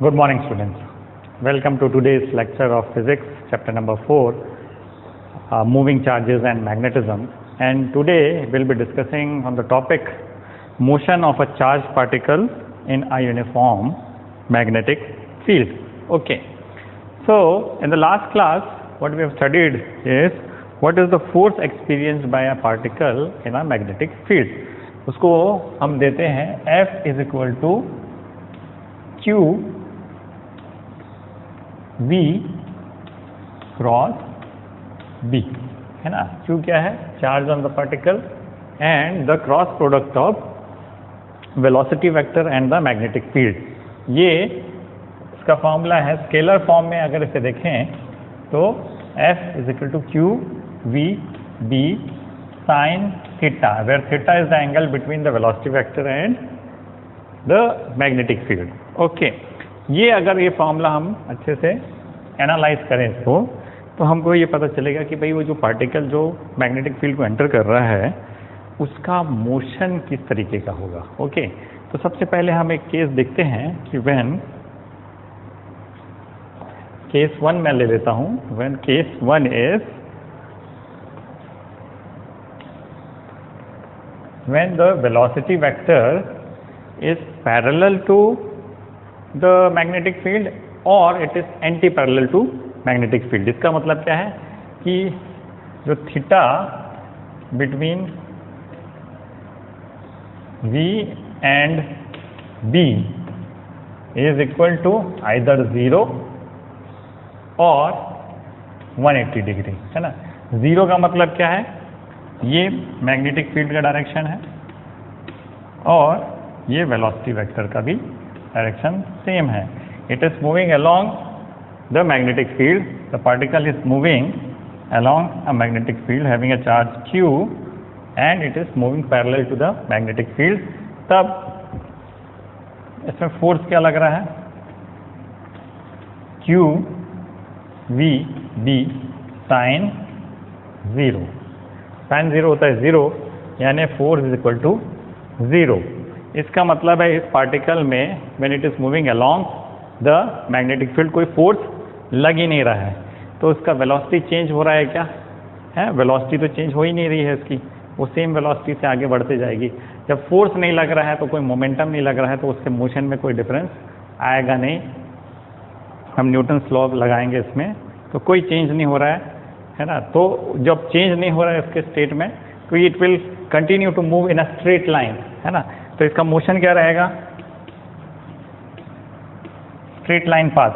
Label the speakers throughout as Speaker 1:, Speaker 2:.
Speaker 1: Good morning, students. Welcome to today's lecture of physics, chapter number 4, moving charges and magnetism. And today we'll be discussing on the topic motion of a charged particle in a uniform magnetic field. Okay. So in the last class, what we have studied is what is the force experienced by a particle in a magnetic field. उसको हम देते हैं F is equal to Q V cross B, है ना. Q क्या है? Charge on the particle and the cross product of velocity vector and the magnetic field. ये इसका फॉर्मूला है. स्केलर फॉर्म में अगर इसे देखें तो F is equal to Q V B sin theta, where theta is the angle between the velocity vector and the magnetic field. Okay. ये अगर ये फॉर्मूला हम अच्छे से एनालाइज करें तो हमको ये पता चलेगा कि भाई वो जो पार्टिकल जो मैग्नेटिक फील्ड को एंटर कर रहा है उसका मोशन किस तरीके का होगा. ओके. तो सबसे पहले हम एक केस देखते हैं कि व्हेन केस 1 मैं ले लेता हूँ. When case 1 is when the velocity vector is parallel to the magnetic field or it is anti-parallel to magnetic field. इसका मतलब क्या है कि जो theta between V and B is equal to either 0 or 180 degree, है ना. 0 का मतलब क्या है? ये मैग्नेटिक फील्ड का डायरेक्शन है और ये वेलोसिटी वेक्टर का भी डायरेक्शन सेम है. It is moving along the magnetic field. The particle is moving along a magnetic field having a charge q and it is moving parallel to the magnetic field. तब इसमें force क्या लग रहा है? q v b sine 0. Sine 0 होता है 0, यानी force is equal to 0. इसका मतलब है इस पार्टिकल में when it is moving along the magnetic field कोई फोर्स लग ही नहीं रहा है. तो उसका वेलोसिटी चेंज हो रहा है क्या है? वेलोसिटी तो चेंज हो ही नहीं रही है इसकी. वो सेम वेलोसिटी से आगे बढ़ते जाएगी. जब फोर्स नहीं लग रहा है तो कोई मोमेंटम नहीं लग रहा है तो उसके मोशन में कोई डिफरेंस आएगा नहीं. हम न्यूटन्स लॉ लगाएंगे इसमें तो कोई चेंज नहीं हो रहा है ना. तो जब चेंज नहीं हो रहा है इसके स्टेट में तो it will continue to move in a straight line, है ना. तो इसका मोशन क्या रहेगा? Straight line path,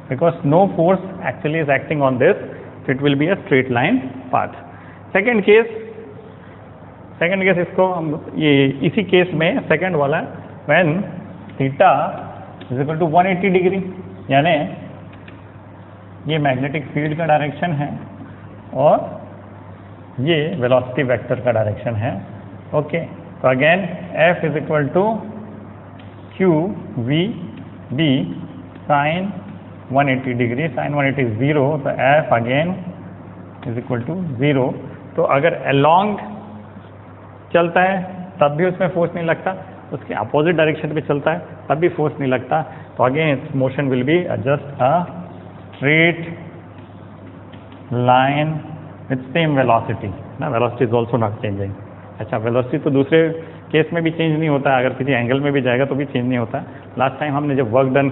Speaker 1: because no force actually is acting on this, so it will be a straight line path. Second case इसको हम ये इसी केस में सेकेंड वाला when theta is equal to 180 degree, यानी ये मैग्नेटिक फील्ड का direction है और ये वेलोसिटी वेक्टर का डायरेक्शन है. ओके. तो again F is equal to Q V B sine 180 degree. Sine 180 is 0, तो F again is equal to 0. तो अगर अलोंग चलता है तब भी उसमें फोर्स नहीं लगता, उसके अपोजिट डायरेक्शन पे चलता है तब भी फोर्स नहीं लगता. तो again motion will be just a straight line with same velocity. ना, velocity is also not changing. अच्छा, velocity तो दूसरे केस में भी चेंज नहीं होता है. अगर किसी एंगल में भी जाएगा तो भी चेंज नहीं होता. लास्ट टाइम हमने जब वर्क डन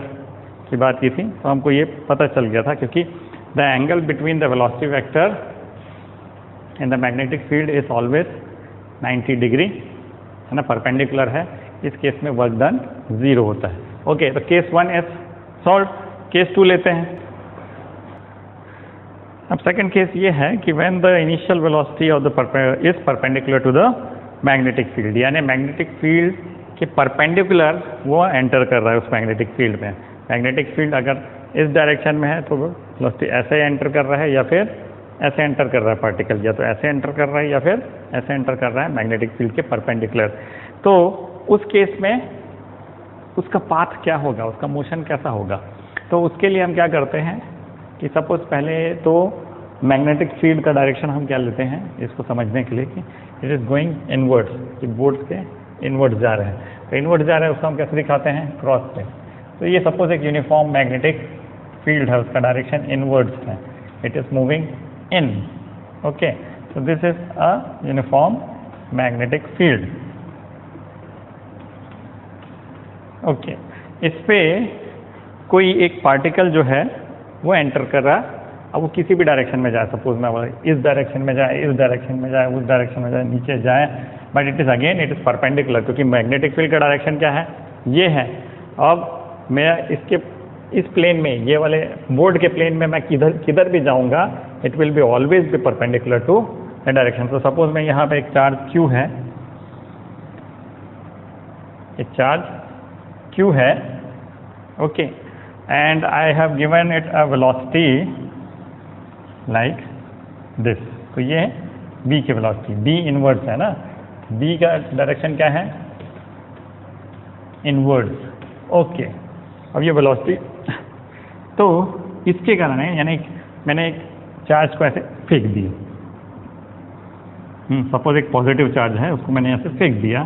Speaker 1: की बात की थी तो हमको ये पता चल गया था क्योंकि the angle between the velocity vector and the magnetic field is always 90 degree, है ना, परपेंडिकुलर है. इस केस में वर्क डन 0 होता है. ओके. तो केस 1 इज सॉल्व. केस 2 लेते हैं. अब सेकंड केस ये है कि when the initial velocity of the is perpendicular to the magnetic field, यानी मैग्नेटिक फील्ड के परपेंडिकुलर वो एंटर कर रहा है उस मैग्नेटिक फील्ड में. मैग्नेटिक फील्ड अगर इस डायरेक्शन में है तो वेलोसिटी ऐसे एंटर कर रहा है या फिर ऐसे एंटर कर रहा है पार्टिकल, या तो ऐसे एंटर कर रहा है या फिर ऐसे एंटर कर रहा है मैग्नेटिक फील्ड के परपेंडिकुलर. तो उस केस में उसका पाथ क्या होगा, उसका मोशन कैसा होगा? तो उसके लिए हम क्या करते हैं कि सपोज पहले तो मैग्नेटिक फील्ड का डायरेक्शन हम क्या लेते हैं इसको समझने के लिए कि इट इज़ गोइंग इनवर्ड्स, कि बोर्ड्स के इनवर्ड्स जा रहे हैं. तो इनवर्ड जा रहा है उसको हम कैसे दिखाते हैं, क्रॉस से। तो ये सपोज एक यूनिफॉर्म मैग्नेटिक फील्ड है, उसका डायरेक्शन इनवर्ड्स है, it is moving in. Okay, so this is a uniform magnetic field। Okay, इस पे कोई एक पार्टिकल जो है वो एंटर कर रहा है, अब वो किसी भी डायरेक्शन में जाए, सपोज मैं इस डायरेक्शन में जाए, इस डायरेक्शन में जाए, उस डायरेक्शन में जाए, नीचे जाए, but it is again it is perpendicular, क्योंकि मैग्नेटिक फील्ड का डायरेक्शन क्या है, ये है। अब मैं इसके इस प्लेन में, ये वाले बोर्ड के प्लेन में मैं किधर भी जाऊंगा, it will be always be perpendicular to the direction. तो सपोज मैं यहाँ पे एक चार्ज Q है, एक चार्ज Q है, okay, and I have given it a velocity like this. तो ये B की वेलोसिटी, B इनवर्ड्स है ना, B का डायरेक्शन क्या है, इनवर्ड्स। ओके, अब ये वेलोसिटी, तो इसके कारण है, यानी मैंने एक चार्ज को ऐसे फेंक दिया, सपोज एक पॉजिटिव चार्ज है, उसको मैंने ऐसे फेंक दिया,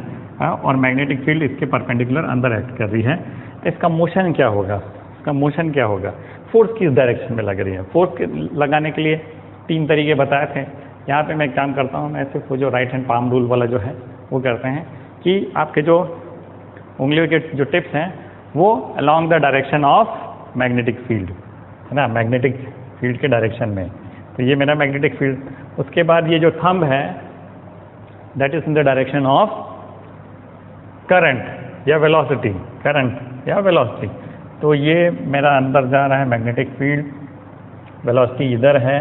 Speaker 1: और मैग्नेटिक फील्ड इसके परपेंडिकुलर अंदर एक्ट कर रही है। इसका मोशन क्या होगा, इसका मोशन क्या होगा, फोर्स किस डायरेक्शन में लग रही है। फोर्स लगाने के लिए 3 तरीके बताए थे। यहाँ पे मैं एक काम करता हूँ, मैं सिर्फ वो जो राइट हैंड पाम रूल वाला जो है वो करते हैं कि आपके जो उंगलियों के जो टिप्स हैं वो along the direction of magnetic field है ना, मैग्नेटिक फील्ड के डायरेक्शन में। तो ये मेरा मैग्नेटिक फील्ड, उसके बाद ये जो थंब है that is in the direction of current या वेलोसिटी, करंट या वेलोसिटी। तो ये मेरा अंदर जा रहा है मैग्नेटिक फील्ड, वेलोसिटी इधर है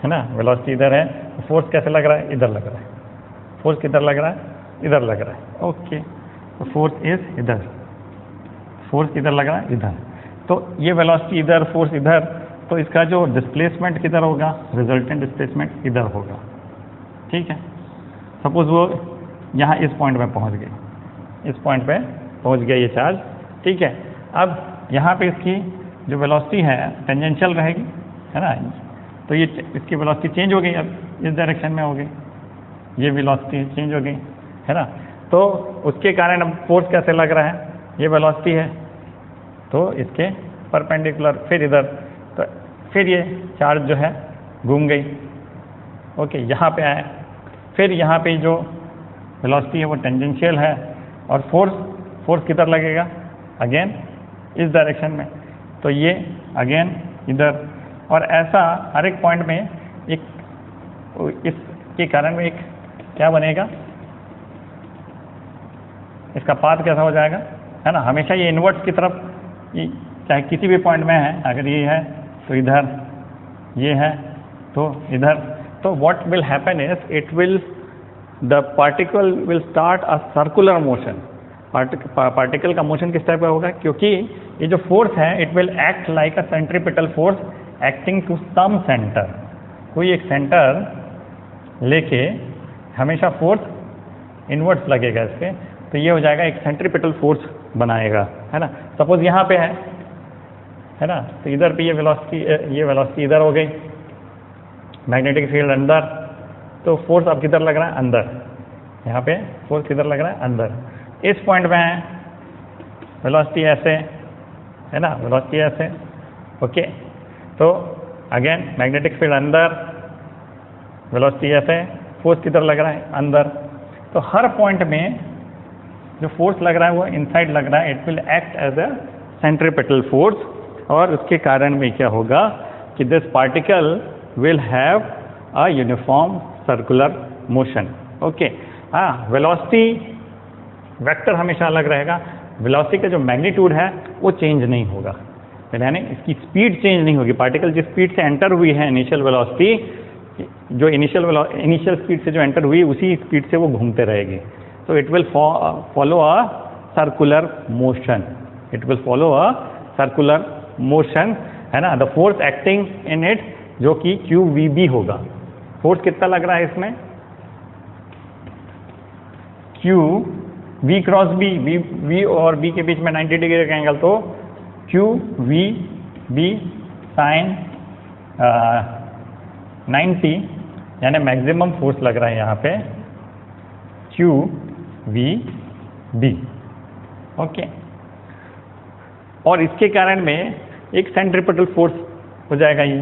Speaker 1: ना, वेलोसिटी इधर है, फोर्स कैसे लग रहा है, इधर लग रहा है, फोर्स किधर लग रहा है, इधर लग रहा है। ओके, तो फोर्स इज इधर, फोर्स किधर लग रहा है, इधर। तो ये वेलोसिटी इधर, फोर्स इधर, तो इसका जो डिस्प्लेसमेंट किधर होगा, रिजल्टेंट डिस्प्लेसमेंट इधर होगा। ठीक है, सपोज वो यहाँ इस पॉइंट पे पहुँच गई, इस पॉइंट पे पहुँच गया ये चार्ज। ठीक है, अब यहाँ पे इसकी जो वेलोसिटी है टेंजेंशियल रहेगी है ना, तो ये इसकी वेलोसिटी चेंज हो गई, अब इस डायरेक्शन में हो गई, ये वेलोसिटी चेंज हो गई है ना। तो उसके कारण अब फोर्स कैसे लग रहा है, ये वेलोसिटी है तो इसके परपेंडिकुलर, फिर इधर, तो फिर ये चार्ज जो है घूम गई। ओके, यहाँ पे आए, फिर यहाँ पे जो वेलोसिटी है वो टेंजेंशियल है, और फोर्स किधर लगेगा, अगेन इस डायरेक्शन में, तो ये अगेन इधर, और ऐसा हर एक पॉइंट में एक, इसके कारण में एक क्या बनेगा, इसका पाथ कैसा हो जाएगा है ना, हमेशा ये इनवर्ट्स की तरफ, चाहे किसी भी पॉइंट में है, अगर ये है तो इधर, ये है तो इधर। तो what will happen is it will, the particle will start a circular motion. Particle का मोशन किस टाइप का होगा, क्योंकि ये जो फोर्स है it will act like a centripetal force acting to some centre. कोई एक सेंटर लेके हमेशा फोर्स इनवर्ट्स लगेगा इस पे, तो ये हो जाएगा एक सेंट्रीपिटल फोर्स बनाएगा है ना। सपोज यहाँ पे है ना, तो इधर पे ये वेलोसिटी इधर हो गई, मैग्नेटिक फील्ड अंदर, तो फोर्स अब किधर लग रहा है, अंदर, यहाँ पे फोर्स किधर लग रहा है, अंदर। इस पॉइंट पे है वेलोसिटी ऐसे है ना, वेलोसिटी ऐसे। ओके, तो अगेन मैग्नेटिक फील्ड अंदर, वेलोसिटी ऐसे, फोर्स किधर लग रहा है, अंदर। तो हर पॉइंट में जो फोर्स लग रहा है वो इनसाइड लग रहा है, it will act as a centripetal force, और उसके कारण में क्या होगा कि this particle will have a uniform circular motion. Okay, हाँ, वेलोसिटी वेक्टर हमेशा अलग रहेगा, वेलोसिटी का जो मैग्नीट्यूड है वो चेंज नहीं होगा, यानी इसकी स्पीड चेंज नहीं होगी। पार्टिकल जिस स्पीड से एंटर हुई है, इनिशियल वेलोसिटी, जो इनिशियल स्पीड से जो एंटर हुई उसी स्पीड से वो घूमते रहेगी। तो it will follow a circular motion, it will follow a circular motion है ना। The force acting in it जो कि QVB होगा। फोर्स कितना लग रहा है इसमें, V क्रॉस B, V और B के बीच में 90 डिग्री का एंगल, तो QVB साइन 90, यानी मैक्सिमम फोर्स लग रहा है यहाँ पे QVB। ओके। और इसके कारण में एक सेंट्रीपिटल फोर्स हो जाएगा ये,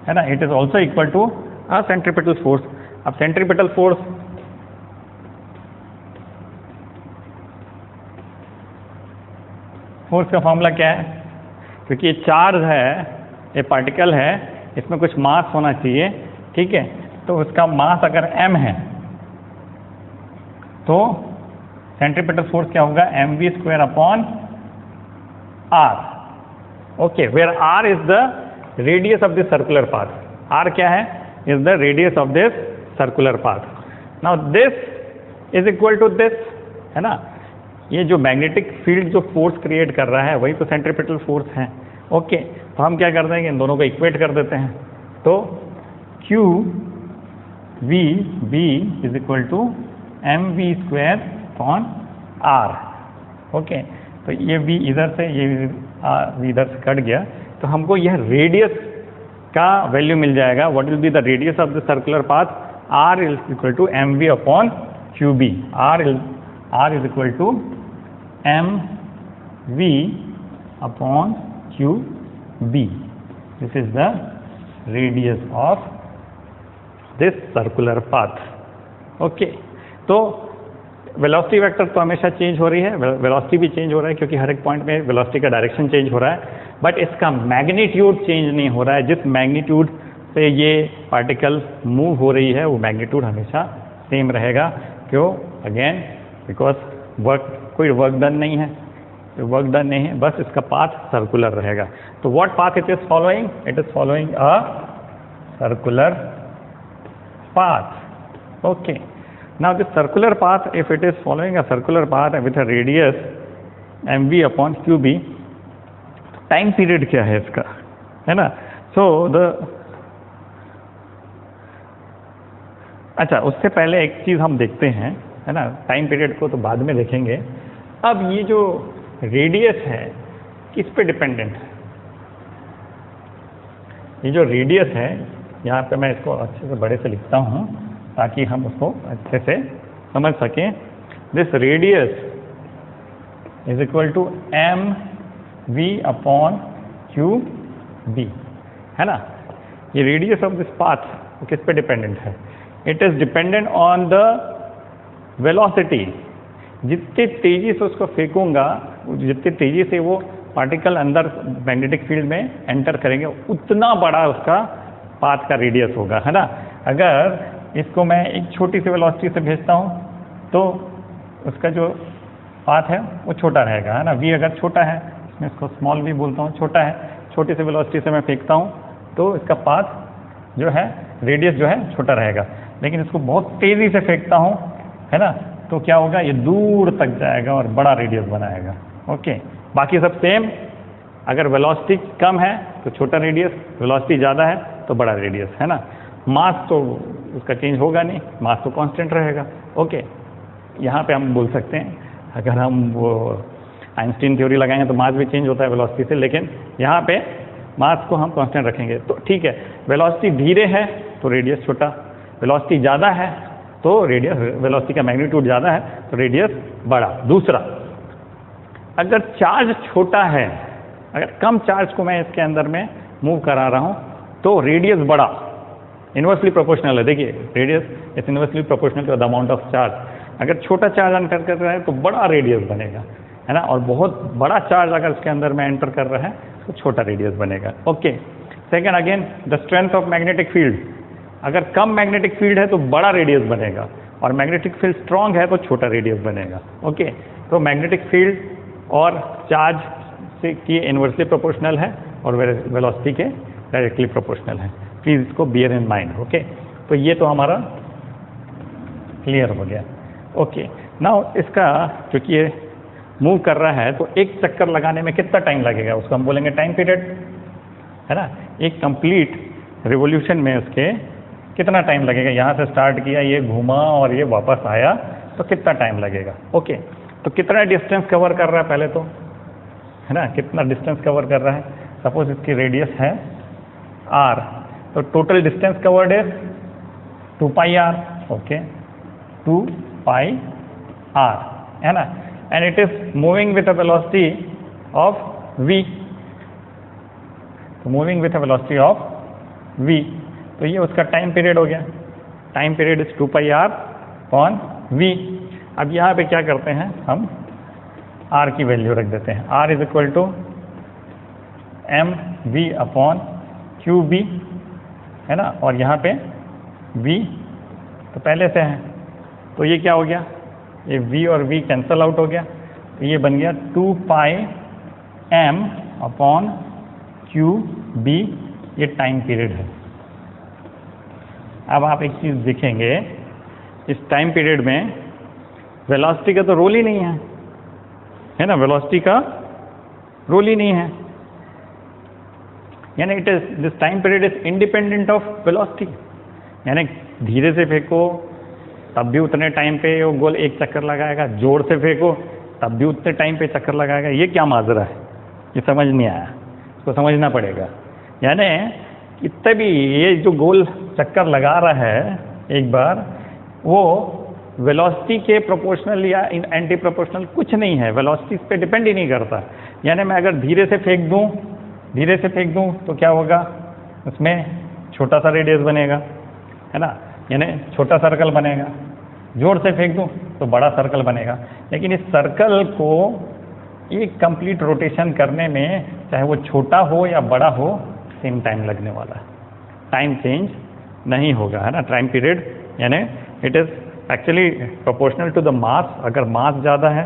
Speaker 1: है ना, it is also equal to a centripetal force. अब सेंट्रीपिटल फोर्स का फॉर्मूला क्या है? क्योंकि ये चार्ज है, ये पार्टिकल है, इसमें कुछ मास होना चाहिए, ठीक है। तो उसका मास अगर m है तो सेंट्रीपिटल फोर्स क्या होगा? mv² upon r, okay, where r is the radius of this circular path. r क्या है? Is the radius of this circular path. Now this is equal to this, है ना। ये जो मैग्नेटिक फील्ड जो force create कर रहा है वही तो सेंट्रीपिटल फोर्स है, ओके। तो हम क्या कर देंगे, इन दोनों को इक्वेट कर देते हैं। तो q v b is equal to mv² upon r, okay. तो ये v इधर से, ये v इधर से कट गया, तो हमको यह रेडियस का वैल्यू मिल जाएगा। What will be the radius of the circular path? r is equal to mv upon qb। r is equal to mv upon qb। This is the radius of this circular path, okay. तो velocity vector तो हमेशा change हो रही है, velocity भी change हो रहा है क्योंकि हर एक पॉइंट में वेलोसिटी का डायरेक्शन चेंज हो रहा है, बट इसका मैग्नीट्यूड चेंज नहीं हो रहा है। जिस मैग्नीट्यूड से ये पार्टिकल मूव हो रही है वो मैग्नीट्यूड हमेशा सेम रहेगा। क्यों? अगेन बिकॉज कोई वर्क डन नहीं है, वर्क डन नहीं है, बस इसका पाथ सर्कुलर रहेगा। तो what path it is following? It is following a circular path, okay. Now this circular path, if it is following a circular path with a radius mv upon qb, time period क्या है इसका, है ना। so अच्छा, उससे पहले एक चीज हम देखते हैं, है ना, टाइम पीरियड को तो बाद में देखेंगे। अब ये जो रेडियस है किस पे डिपेंडेंट है? ये जो रेडियस है, यहाँ पे मैं इसको अच्छे से बड़े से लिखता हूँ ताकि हम उसको अच्छे से समझ सकें। This radius is equal to mv upon qb, है ना। ये रेडियस ऑफ दिस पाथ किस पे डिपेंडेंट है? It is dependent on the velocity. जितनी तेजी से उसको फेंकूंगा, जितनी तेजी से वो पार्टिकल अंदर मैग्नेटिक फील्ड में एंटर करेंगे, उतना बड़ा उसका पाथ का रेडियस होगा, है ना। अगर इसको मैं एक छोटी सी वेलोसिटी से भेजता हूँ तो उसका जो पाथ है वो छोटा रहेगा, है ना। v अगर छोटा है, मैं इसको स्मॉल v बोलता हूँ, छोटा है, छोटी सी वेलोसिटी से मैं फेंकता हूँ तो इसका पाथ जो है, रेडियस जो है छोटा रहेगा। लेकिन इसको बहुत तेज़ी से फेंकता हूँ, है ना, तो क्या होगा, ये दूर तक जाएगा और बड़ा रेडियस बनाएगा, ओके। बाकी सब सेम। अगर वेलोसिटी कम है तो छोटा रेडियस, वेलोसिटी ज़्यादा है तो बड़ा रेडियस, है ना। मास तो उसका चेंज होगा नहीं, मास तो कांस्टेंट रहेगा, ओके। यहाँ पे हम बोल सकते हैं, अगर हम वो आइंस्टीन थ्योरी लगाएंगे तो मास भी चेंज होता है वेलोसिटी से, लेकिन यहाँ पे मास को हम कांस्टेंट रखेंगे तो ठीक है। वेलोसिटी धीरे है तो रेडियस छोटा, वेलोसिटी ज़्यादा है तो रेडियस, वेलोसिटी का मैग्नीट्यूड ज़्यादा है तो रेडियस बड़ा। दूसरा, अगर चार्ज छोटा है, अगर कम चार्ज को मैं इसके अंदर में मूव करा रहा हूँ तो रेडियस बड़ा, इन्वर्सली प्रोपोर्शनल है। देखिए, radius is inversely proportional to the amount of charge. अगर छोटा चार्ज एंटर कर रहा है तो बड़ा रेडियस बनेगा, है ना। और बहुत बड़ा चार्ज अगर इसके अंदर में एंटर कर रहा है तो छोटा रेडियस बनेगा, okay. Second, again the strength of magnetic field. अगर कम मैग्नेटिक फील्ड है तो बड़ा रेडियस बनेगा, और मैग्नेटिक फील्ड स्ट्रांग है तो छोटा रेडियस बनेगा, ओके। तो मैग्नेटिक फील्ड और चार्ज से की इन्वर्सली प्रोपोर्शनल है और वेलोसिटी के डायरेक्टली प्रोपोर्शनल है। प्लीज़ इसको बियर इन माइंड, ओके। तो ये तो हमारा क्लियर हो गया, ओके। नाउ इसका, क्योंकि ये मूव कर रहा है तो एक चक्कर लगाने में कितना टाइम लगेगा, उसको हम बोलेंगे टाइम पीरियड, है ना। एक कंप्लीट रिवॉल्यूशन में उसके कितना टाइम लगेगा? यहाँ से स्टार्ट किया, ये घूमा और ये वापस आया, तो कितना टाइम लगेगा, ओके। तो कितना डिस्टेंस कवर कर रहा है पहले तो, है ना, कितना डिस्टेंस कवर कर रहा है? सपोज इसकी रेडियस है r, तो total distance covered is 2πr, okay, 2πr, है ना। And it is moving with a velocity of v, तो moving with a velocity of v, तो ये उसका टाइम पीरियड हो गया। Time period is 2πr/v। अब यहाँ पे क्या करते हैं, हम r की वैल्यू रख देते हैं। r is equal to mv/qb, है ना, और यहाँ पे v तो पहले से है, तो ये क्या हो गया, ये v और v कैंसल आउट हो गया, तो ये बन गया 2πm/qb, ये टाइम पीरियड है। अब आप एक चीज़ देखेंगे, इस टाइम पीरियड में वेलोसिटी का तो रोल ही नहीं है ना, वेलोसिटी का रोल ही नहीं है, यानी it is this time period is independent of velocity, यानी धीरे से फेंको तब भी उतने टाइम पे वो गोल एक चक्कर लगाएगा, जोर से फेंको तब भी उतने टाइम पे चक्कर लगाएगा। ये क्या माजरा है, ये समझ नहीं आया, इसको समझना पड़ेगा। यानी इतने भी ये जो गोल चक्कर लगा रहा है एक बार, वो वेलोसिटी के प्रोपोर्शनल या एंटी प्रोपोर्शनल कुछ नहीं है, वेलोसिटी इस पर डिपेंड ही नहीं करता। यानी मैं अगर धीरे से फेंक दूं तो क्या होगा, उसमें छोटा सा रेडियस बनेगा, है ना, यानी छोटा सर्कल बनेगा। जोर से फेंक दूं तो बड़ा सर्कल बनेगा। लेकिन इस सर्कल को एक कंप्लीट रोटेशन करने में, चाहे वो छोटा हो या बड़ा हो, सेम टाइम लगने वाला है, टाइम चेंज नहीं होगा, है ना। टाइम पीरियड यानी it is actually proportional to the mass. अगर मास ज़्यादा है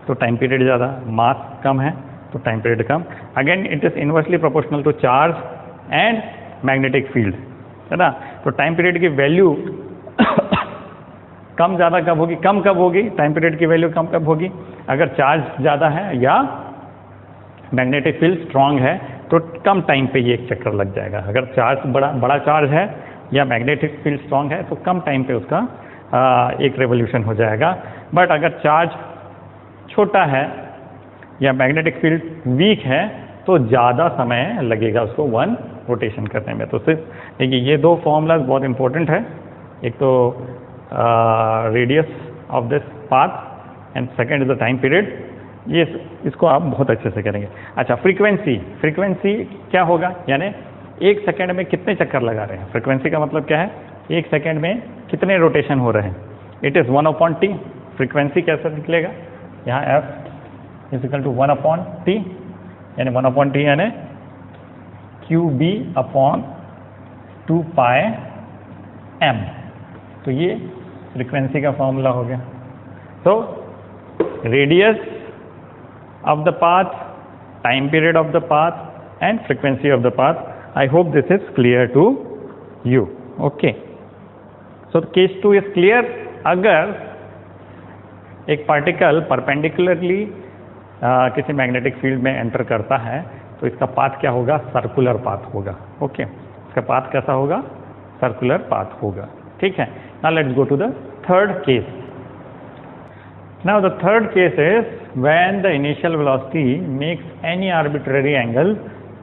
Speaker 1: तो टाइम पीरियड ज़्यादा, मास कम है तो टाइम पीरियड कम। Again it is inversely proportional to charge and magnetic field, है ना। तो टाइम पीरियड की वैल्यू कम ज़्यादा कब होगी, कम कब होगी, टाइम पीरियड की वैल्यू कम कब होगी, अगर चार्ज ज़्यादा है या मैग्नेटिक फील्ड स्ट्रांग है तो कम टाइम पे ये एक चक्कर लग जाएगा। अगर चार्ज बड़ा चार्ज है या मैग्नेटिक फील्ड स्ट्रांग है तो कम टाइम पे उसका एक रेवोल्यूशन हो जाएगा। बट अगर चार्ज छोटा है या मैग्नेटिक फील्ड वीक है तो ज़्यादा समय लगेगा उसको वन रोटेशन करने में। तो सिर्फ देखिए ये दो फॉर्मूलाज बहुत इंपॉर्टेंट है, एक तो radius of this path and second is the time period. ये इसको आप बहुत अच्छे से करेंगे। अच्छा, फ्रीक्वेंसी क्या होगा, यानी एक सेकेंड में कितने चक्कर लगा रहे हैं। फ्रीक्वेंसी का मतलब क्या है, एक सेकेंड में कितने रोटेशन हो रहे हैं। It is 1/t। फ्रीक्वेंसी कैसे निकलेगा, यहाँ f is equal to 1/t, यानी 1/t यानी qb/2πm। तो ये फ्रीक्वेंसी का फॉर्मूला हो गया। तो radius of the path, time period of the path and frequency of the path. I hope this is clear to you. Okay. So case 2 is clear. अगर एक पार्टिकल परपेंडिकुलरली किसी magnetic field में enter करता है तो इसका path क्या होगा, सर्कुलर पाथ होगा। ओके, इसका पाथ कैसा होगा, सर्कुलर पाथ होगा। ठीक है। Now let's go to the third case. Now the third case is when the initial velocity makes any arbitrary angle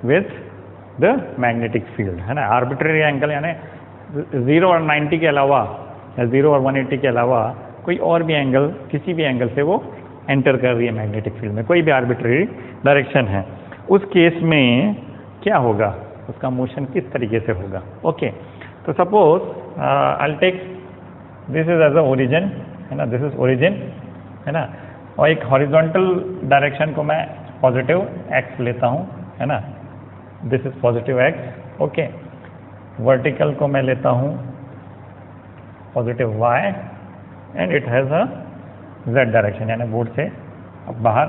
Speaker 1: with the magnetic field, है ना। arbitrary angle यानी 0 और 90 के अलावा या 0 और 180 के अलावा कोई और भी एंगल, किसी भी एंगल से वो एंटर कर रही है मैग्नेटिक फील्ड में, कोई भी आर्बिट्रेरी डायरेक्शन है। उस केस में क्या होगा, उसका मोशन किस तरीके से होगा। ओके, तो suppose I will take this is as a origin, है ना, दिस इज ओरिजिन, है ना, और एक हॉरिजॉन्टल डायरेक्शन को मैं पॉजिटिव x लेता हूँ, है ना, this is positive x। Okay, vertical को मैं लेता हूँ positive y and it has a z direction, यानी बोर्ड से अब बाहर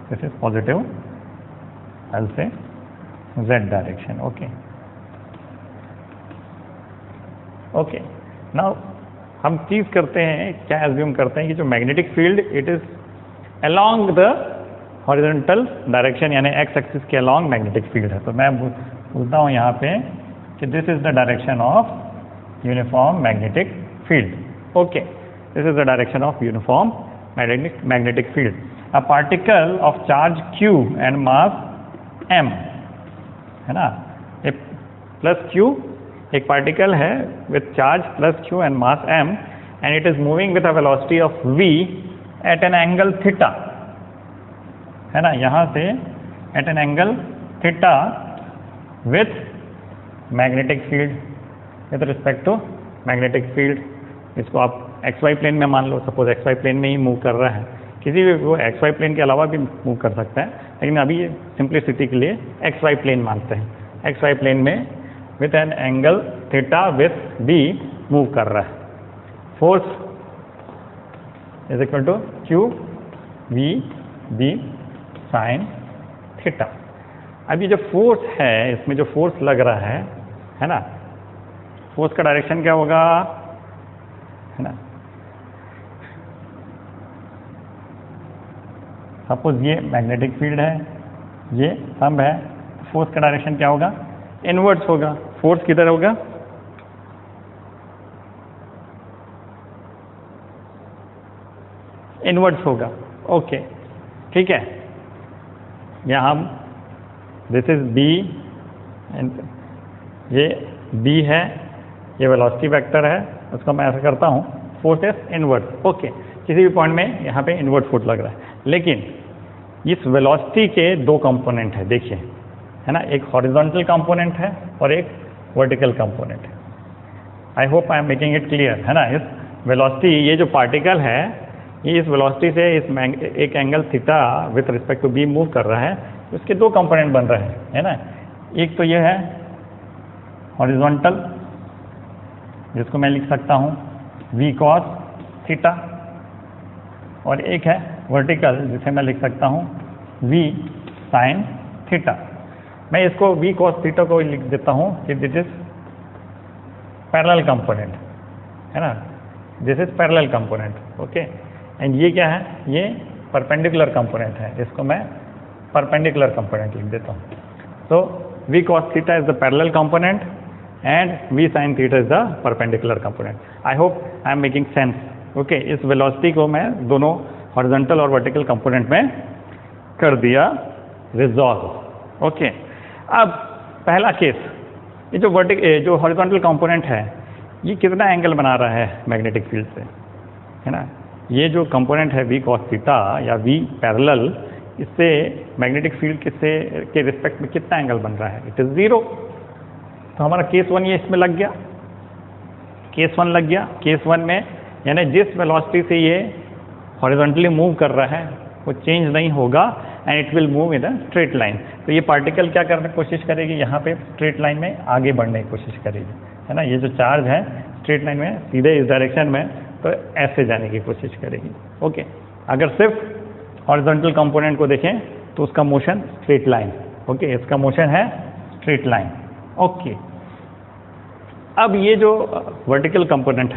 Speaker 1: दिस इज पॉजिटिव L से z direction. Okay okay, now हम चीज़ करते हैं, क्या एज्यूम करते हैं कि जो magnetic field it is along the horizontal direction, यानी एक्स एक्सिस के अलोंग मैग्नेटिक फील्ड है। तो मैं बोलता हूँ यहाँ पे कि this is the direction of uniform magnetic field. Okay, this is the direction of uniform magnetic field. A particle of charge q and mass m, है ना, प्लस q, एक पार्टिकल है with charge plus q and mass m and it is moving with a velocity of v at an angle theta, है ना, यहाँ से at an angle theta with magnetic field, with respect to magnetic field. इसको आप XY plane में मान लो, suppose XY plane में ही move कर रहा है, किसी भी वो XY प्लेन के अलावा भी मूव कर सकता है, लेकिन अभी सिंप्लिसिटी के लिए XY प्लेन मानते हैं। XY प्लेन में with an angle theta with B move कर रहा है। Force is equal to Q V B sine theta. अभी जो फोर्स है, इसमें जो फोर्स लग रहा है ना, फोर्स का डायरेक्शन क्या होगा, है ना, सपोज ये मैग्नेटिक फील्ड है, ये थंब है, फोर्स का डायरेक्शन क्या होगा, इनवर्ड्स होगा। फोर्स किधर होगा, इनवर्ड्स होगा। ओके, ठीक है। यहाँ हम दिस इज B एंड ये B है, ये वेलोसिटी वेक्टर है, उसको मैं ऐसा करता हूँ, फोर्स इज इनवर्ड। ओके, किसी भी पॉइंट में यहाँ पे इनवर्ड फोर्स लग रहा है, लेकिन इस वेलोसिटी के दो कंपोनेंट है, देखिए, है ना, एक हॉरिजॉन्टल कंपोनेंट है और एक वर्टिकल कंपोनेंट है। I hope I am making it clear, है ना। इस वेलोसिटी, ये जो पार्टिकल है, ये इस वेलोसिटी से एक angle theta with respect to B move कर रहा है, उसके दो कंपोनेंट बन रहे हैं, है ना। एक तो ये है हॉरिजॉन्टल, जिसको मैं लिख सकता हूँ V cos थीटा, और एक है वर्टिकल, जिसे मैं लिख सकता हूँ V sin थीटा। मैं इसको V cos थीटा को लिख देता हूँ कि दिस इज पैरेलल कंपोनेंट, है ना, this is parallel component. Okay, and ये क्या है, ये परपेंडिकुलर कंपोनेंट है, इसको मैं परपेंडिकुलर कंपोनेंट लिख देता हूँ। तो V cos theta is the parallel component and V sin theta is the perpendicular component. I hope I am making sense. Okay, इस वेलोसिटी को मैं दोनों हॉरिजॉन्टल और वर्टिकल कंपोनेंट में कर दिया रिजॉल्व। ओके, अब पहला केस, ये जो हॉरिजॉन्टल कंपोनेंट है, ये कितना एंगल बना रहा है मैग्नेटिक फील्ड से, है ना। ये जो कंपोनेंट है V cos थीटा या V पैरेलल, इससे मैग्नेटिक फील्ड के रिस्पेक्ट में कितना एंगल बन रहा है, इट इज 0। तो हमारा केस 1 ये इसमें लग गया, केस 1 लग गया। केस 1 में यानी जिस वेलोसिटी से ये हॉरिजॉन्टली मूव कर रहा है वो चेंज नहीं होगा and it will move in a straight line. तो ये पार्टिकल क्या करने की कोशिश करेगी, यहाँ पे स्ट्रेट लाइन में आगे बढ़ने की कोशिश करेगी, है ना। ये जो चार्ज है स्ट्रेट लाइन में सीधे इस डायरेक्शन में, तो ऐसे जाने की कोशिश करेगी। ओके, अगर सिर्फ हॉरिजॉन्टल कंपोनेंट को देखें तो उसका मोशन स्ट्रेट लाइन, ओके, इसका मोशन है स्ट्रेट लाइन। ओके, अब ये जो वर्टिकल कंपोनेंट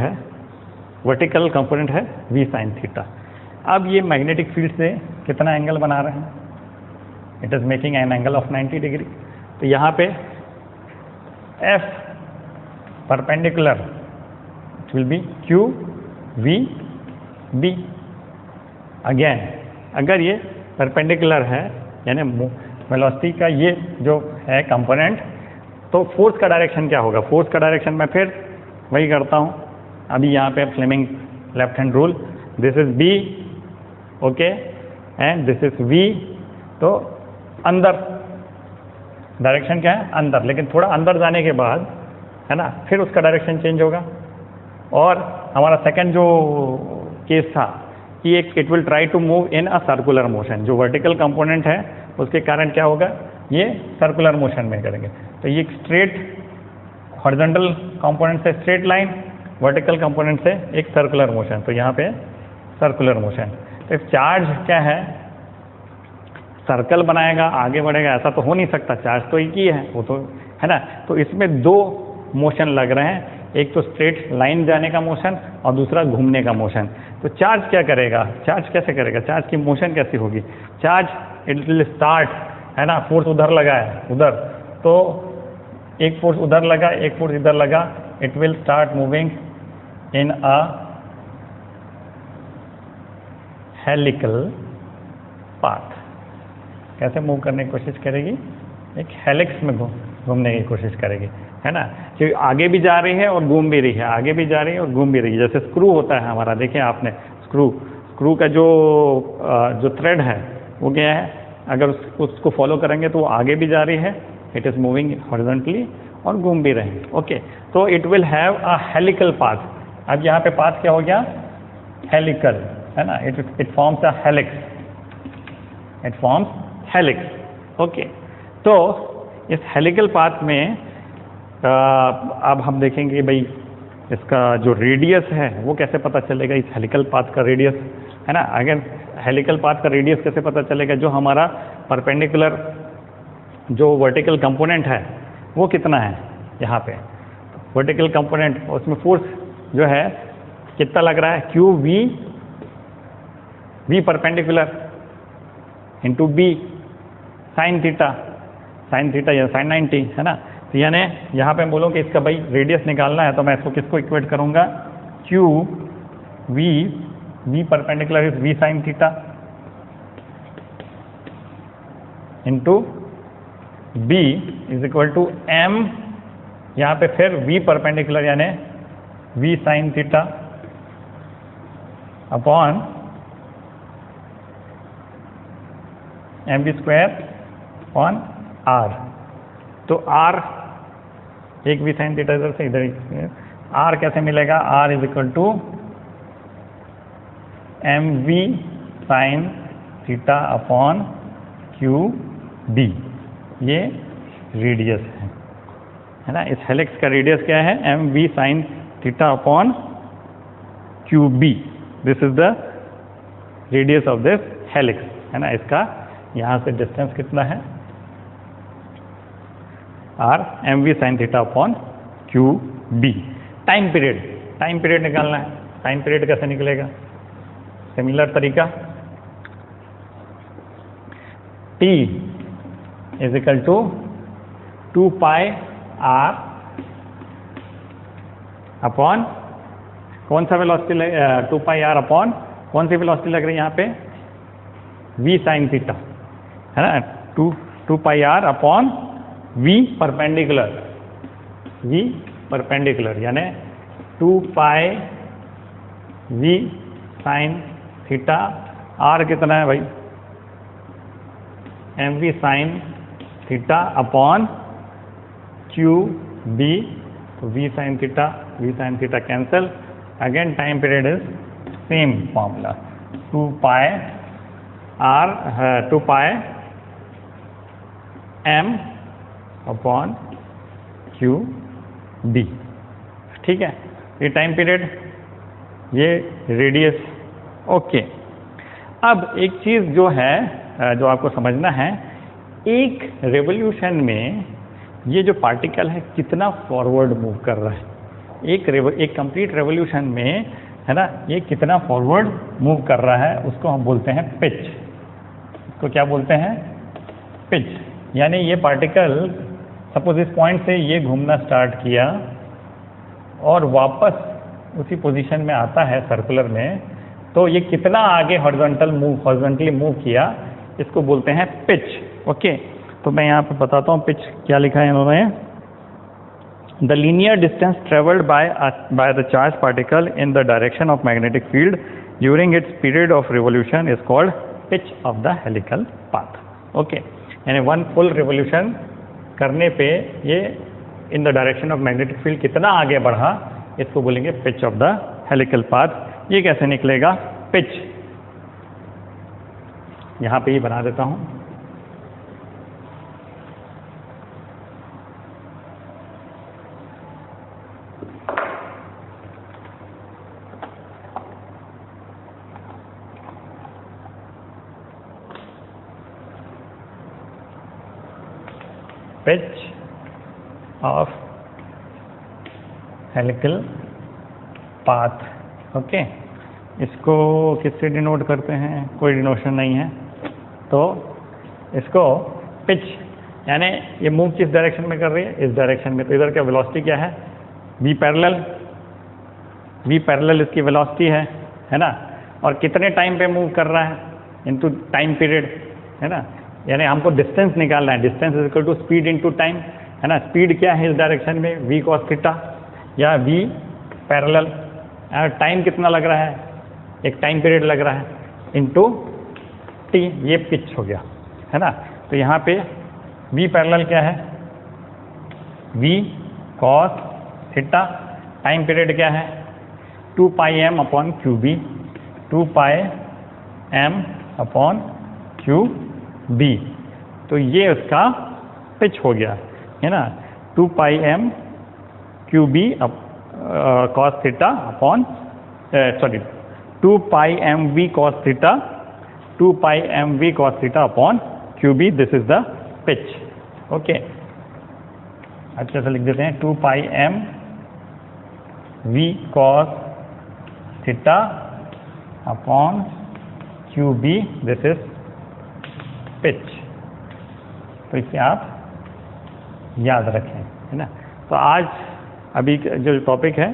Speaker 1: है V sin थीटा। अब ये मैग्नेटिक फील्ड से कितना एंगल बना रहे हैं, it is making an angle of 90 degree. तो यहाँ पे F perpendicular it will B Q V B। Again, अगर ये परपेंडिकुलर है यानी वेलोसिटी का ये जो है कंपोनेंट, तो फोर्स का डायरेक्शन क्या होगा, फोर्स का डायरेक्शन मैं फिर वही करता हूँ। अभी यहाँ पे Fleming left hand rule, this is B, okay, and this is V। तो अंदर डायरेक्शन क्या है, अंदर, लेकिन थोड़ा अंदर जाने के बाद, है ना, फिर उसका डायरेक्शन चेंज होगा। और हमारा सेकंड जो केस था कि it will try to move in a circular motion, जो वर्टिकल कंपोनेंट है उसके कारण क्या होगा, ये सर्कुलर मोशन में करेंगे। तो ये स्ट्रेट हॉरिजॉन्टल कंपोनेंट से स्ट्रेट लाइन, वर्टिकल कंपोनेंट से एक सर्कुलर मोशन, तो यहाँ पे सर्कुलर मोशन। तो चार्ज क्या है, सर्कल बनाएगा, आगे बढ़ेगा, ऐसा तो हो नहीं सकता, चार्ज तो एक ही है, वो तो, है ना। तो इसमें दो मोशन लग रहे हैं, एक तो स्ट्रेट लाइन जाने का मोशन और दूसरा घूमने का मोशन। तो चार्ज क्या करेगा, चार्ज कैसे करेगा, चार्ज की मोशन कैसी होगी, चार्ज इट विल स्टार्ट, है ना, फोर्स उधर लगा है उधर, तो एक फोर्स उधर लगा, एक फोर्स इधर लगा, it will start moving in a helical path. कैसे मूव करने की कोशिश करेगी, एक हेलिक्स में घूमने की कोशिश करेगी, है ना, कि आगे भी जा रही है और घूम भी रही है, आगे भी जा रही है और घूम भी रही है। जैसे स्क्रू होता है हमारा, देखिए आपने स्क्रू स्क्रू का जो थ्रेड है वो क्या है, अगर उसको फॉलो करेंगे तो वो आगे भी जा रही है, इट इज़ मूविंग हॉरिजॉन्टली, और घूम भी रहे हैं। ओके, तो it will have a helical path. अब यहाँ पे पाथ क्या हो गया, हेलिकल, है ना, it forms a helix, it forms helix. Okay, तो इस हेलिकल पाथ में अब हम देखेंगे भाई इसका जो रेडियस है वो कैसे पता चलेगा, इस हेलिकल पाथ का रेडियस, है ना। अगर हेलिकल पाथ का रेडियस कैसे पता चलेगा, जो हमारा परपेंडिकुलर जो वर्टिकल कंपोनेंट है वो कितना है, यहाँ पे वर्टिकल कंपोनेंट, उसमें फोर्स जो है कितना लग रहा है, Q V perpendicular into B sine theta या साइन 90, है ना। तो यानी यहाँ पे बोलो कि इसका भाई रेडियस निकालना है, तो मैं इसको किसको इक्वेट करूँगा, Q V perpendicular is V sine theta into B is equal to M, यहाँ पे फिर वी परपेंडिकुलर यानी V sine theta upon M B square upon R. तो आर एक वी साइन थीटा इधर से इधर, आर कैसे मिलेगा, R is equal to M V sine theta upon Q D, ये रेडियस है ना। इस हेलिक्स का रेडियस क्या है, M V sine theta upon Q B, this is the radius of this helix, है ना। इसका यहाँ से डिस्टेंस कितना है, R M V sine theta upon Q B. Time period निकालना है, टाइम पीरियड कैसे निकलेगा, सिमिलर तरीका, T is equal to 2 pi R upon कौन सा वेलोसिटी, 2 पाई आर अपॉन कौन सी वेलोसिटी लग रही है यहाँ पे, वी साइन थीटा, है ना। 2 pi R upon V perpendicular यानी 2 pi V sine theta, R कितना है भाई, M V sine theta upon Q B, V sine theta cancel, again time period is same formula, 2 pi R 2 pi M upon Q D, ठीक है। ये time period, ये radius. Okay, अब एक चीज़ जो है जो आपको समझना है, एक रेवोल्यूशन में ये जो पार्टिकल है कितना फॉरवर्ड मूव कर रहा है, एक कंप्लीट रेवोल्यूशन में, है ना, ये कितना फॉरवर्ड मूव कर रहा है, उसको हम बोलते हैं पिच। इसको क्या बोलते हैं, पिच। यानी ये पार्टिकल सपोज इस पॉइंट से ये घूमना स्टार्ट किया और वापस उसी पोजीशन में आता है सर्कुलर में, तो ये कितना आगे हॉरिजॉन्टली मूव किया, इसको बोलते हैं पिच। ओके, तो मैं यहाँ पे बताता हूँ पिच क्या लिखा है इन्होंने, the linear distance travelled by the charge particle in the direction of magnetic field during its period of revolution is called pitch of the helical path. Okay, यानी 1 फुल रिवोल्यूशन करने पे ये in the direction of magnetic field कितना आगे बढ़ा, इसको बोलेंगे pitch of the helical path. ये कैसे निकलेगा, पिच यहाँ पे ही बना देता हूँ, pitch of helical path. Okay, इसको किससे डिनोट करते हैं, कोई डिनोशन नहीं है, तो इसको पिच यानी ये मूव किस डायरेक्शन में कर रही है, इस डायरेक्शन में, तो इधर का वेलोसिटी क्या है, वी पैरेलल इसकी वेलोसिटी है ना, और कितने टाइम पे मूव कर रहा है इनटू टाइम पीरियड, है ना। यानी हमको डिस्टेंस निकालना है, distance is equal to speed into time, है ना। स्पीड क्या है इस डायरेक्शन में, v cos थीटा या v पैरेलल, टाइम कितना लग रहा है, एक टाइम पीरियड लग रहा है इनटू टी, ये पिच हो गया, है ना। तो यहाँ पे v पैरेलल क्या है, v cos theta, time period क्या है 2 pi m upon Q b, 2 pi m upon Q b. तो ये उसका पिच हो गया, है ना, 2 pi m q b cos theta upon sorry 2 pi m v cos theta, 2 pi m v cos theta upon Q B, this is the pitch. Okay, अच्छे से लिख देते हैं 2 pi m v cos theta upon Q B, this is pitch. तो इसे आप याद रखें, है ना। तो आज अभी जो टॉपिक है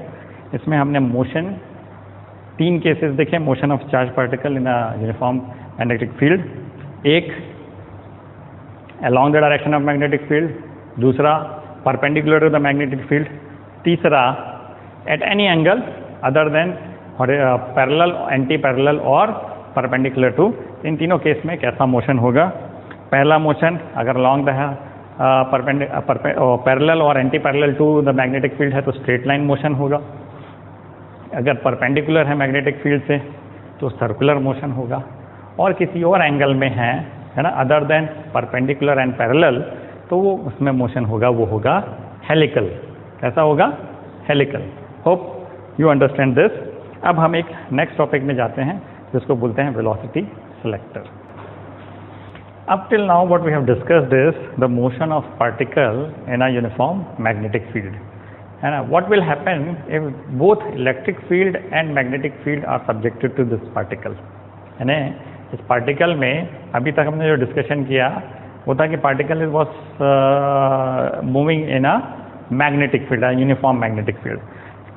Speaker 1: इसमें हमने मोशन, 3 केसेस देखे, motion of charge particle in a uniform magnetic field. एक along the direction of magnetic field, दूसरा perpendicular to the magnetic field, तीसरा at any angle other than parallel, anti parallel और perpendicular to। इन तीनों case में कैसा motion होगा। पहला motion अगर along the पैरेलल और anti parallel to the magnetic field है तो स्ट्रेट लाइन मोशन होगा। अगर परपेंडिकुलर है मैग्नेटिक फील्ड से तो सर्कुलर मोशन होगा, और किसी और एंगल में है ना, other than perpendicular and parallel, तो वो उसमें मोशन होगा, वो होगा हेलिकल। कैसा होगा? Helical. Hope you understand this. अब हम एक नेक्स्ट टॉपिक में जाते हैं जिसको बोलते हैं velocity selector. Up till now what we have discussed is the motion of particle in a uniform magnetic field, and what will happen if both electric field and magnetic field are subjected to this particle। यानी इस particle में अभी तक हमने जो discussion किया वो था कि particle was moving in a magnetic field, uniform magnetic field.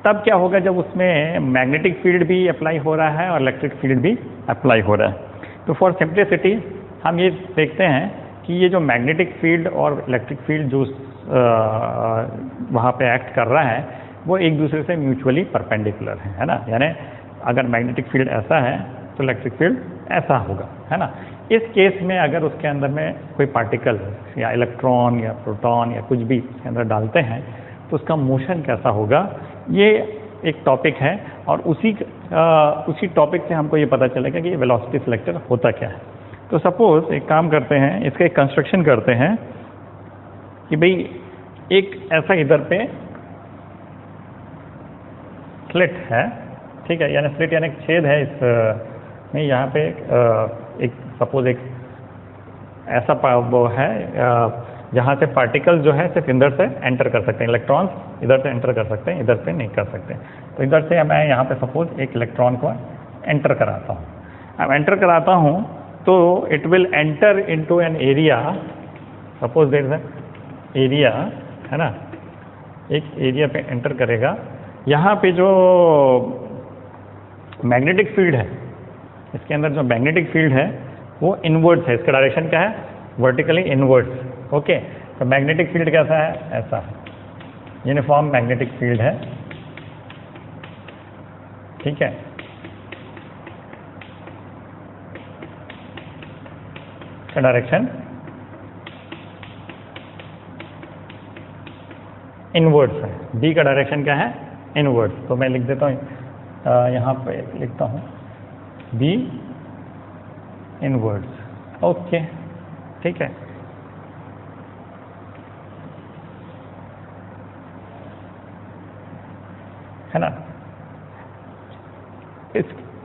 Speaker 1: तब क्या होगा जब उसमें मैग्नेटिक फील्ड भी अप्लाई हो रहा है और इलेक्ट्रिक फील्ड भी अप्लाई हो रहा है। तो फॉर सिंप्लिसिटी हम ये देखते हैं कि ये जो मैग्नेटिक फील्ड और इलेक्ट्रिक फील्ड जो वहाँ पे एक्ट कर रहा है वो एक दूसरे से म्यूचुअली परपेंडिकुलर है ना। यानी अगर मैग्नेटिक फील्ड ऐसा है तो इलेक्ट्रिक फील्ड ऐसा होगा, है ना। इस केस में अगर उसके अंदर में कोई पार्टिकल या इलेक्ट्रॉन या प्रोटॉन या कुछ भी इसके अंदर डालते हैं तो उसका मोशन कैसा होगा, ये एक टॉपिक है। और उसी टॉपिक से हमको ये पता चलेगा कि वेलोसिटी सिलेक्टर होता क्या है। तो सपोज एक काम करते हैं, इसका एक कंस्ट्रक्शन करते हैं कि भाई एक ऐसा इधर पे स्लिट है, ठीक है, यानी स्लिट यानी एक छेद है इस में, यहाँ पे एक सपोज एक ऐसा वो है जहाँ से पार्टिकल जो है सिर्फ इधर से एंटर कर सकते हैं, इलेक्ट्रॉन्स इधर से एंटर कर सकते हैं, इधर से नहीं कर सकते। तो इधर से मैं यहाँ पे सपोज एक इलेक्ट्रॉन को एंटर कराता हूँ। अब एंटर कराता हूँ तो it will enter into an area, suppose there is an area, है ना, एक एरिया पे एंटर करेगा। यहाँ पे जो मैग्नेटिक फील्ड है, इसके अंदर जो मैग्नेटिक फील्ड है वो इनवर्ड्स है। इसका डायरेक्शन क्या है? Vertically inwards. ओके, तो मैग्नेटिक फील्ड कैसा है? ऐसा है, यूनिफॉर्म मैग्नेटिक फील्ड है, ठीक है। का डायरेक्शन इनवर्ड्स है, बी का डायरेक्शन क्या है? इनवर्ड्स। तो मैं लिख देता हूँ, यहाँ पे लिखता हूँ बी इनवर्ड्स। ओके, ठीक है। है ना।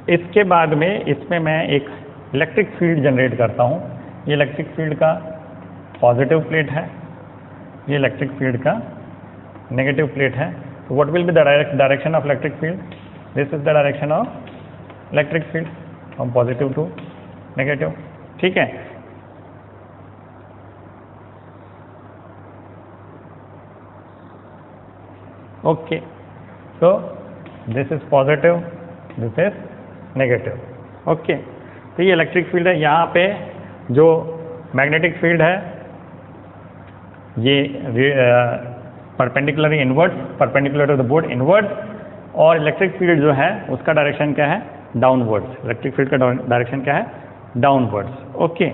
Speaker 1: इसके बाद में इसमें मैं एक इलेक्ट्रिक फील्ड जनरेट करता हूँ। ये इलेक्ट्रिक फील्ड का पॉजिटिव प्लेट है, ये इलेक्ट्रिक फील्ड का नेगेटिव प्लेट है। तो what will be the direction of electric field? This is the direction of electric field from positive to negative, ठीक है। Okay, so this is positive, this is negative। Okay, तो ये electric field है। यहाँ पे जो मैग्नेटिक फील्ड है ये perpendicular to the board inward, और इलेक्ट्रिक फील्ड जो है उसका डायरेक्शन क्या है? डाउनवर्ड्स। इलेक्ट्रिक फील्ड का डायरेक्शन क्या है? डाउनवर्ड्स। ओके,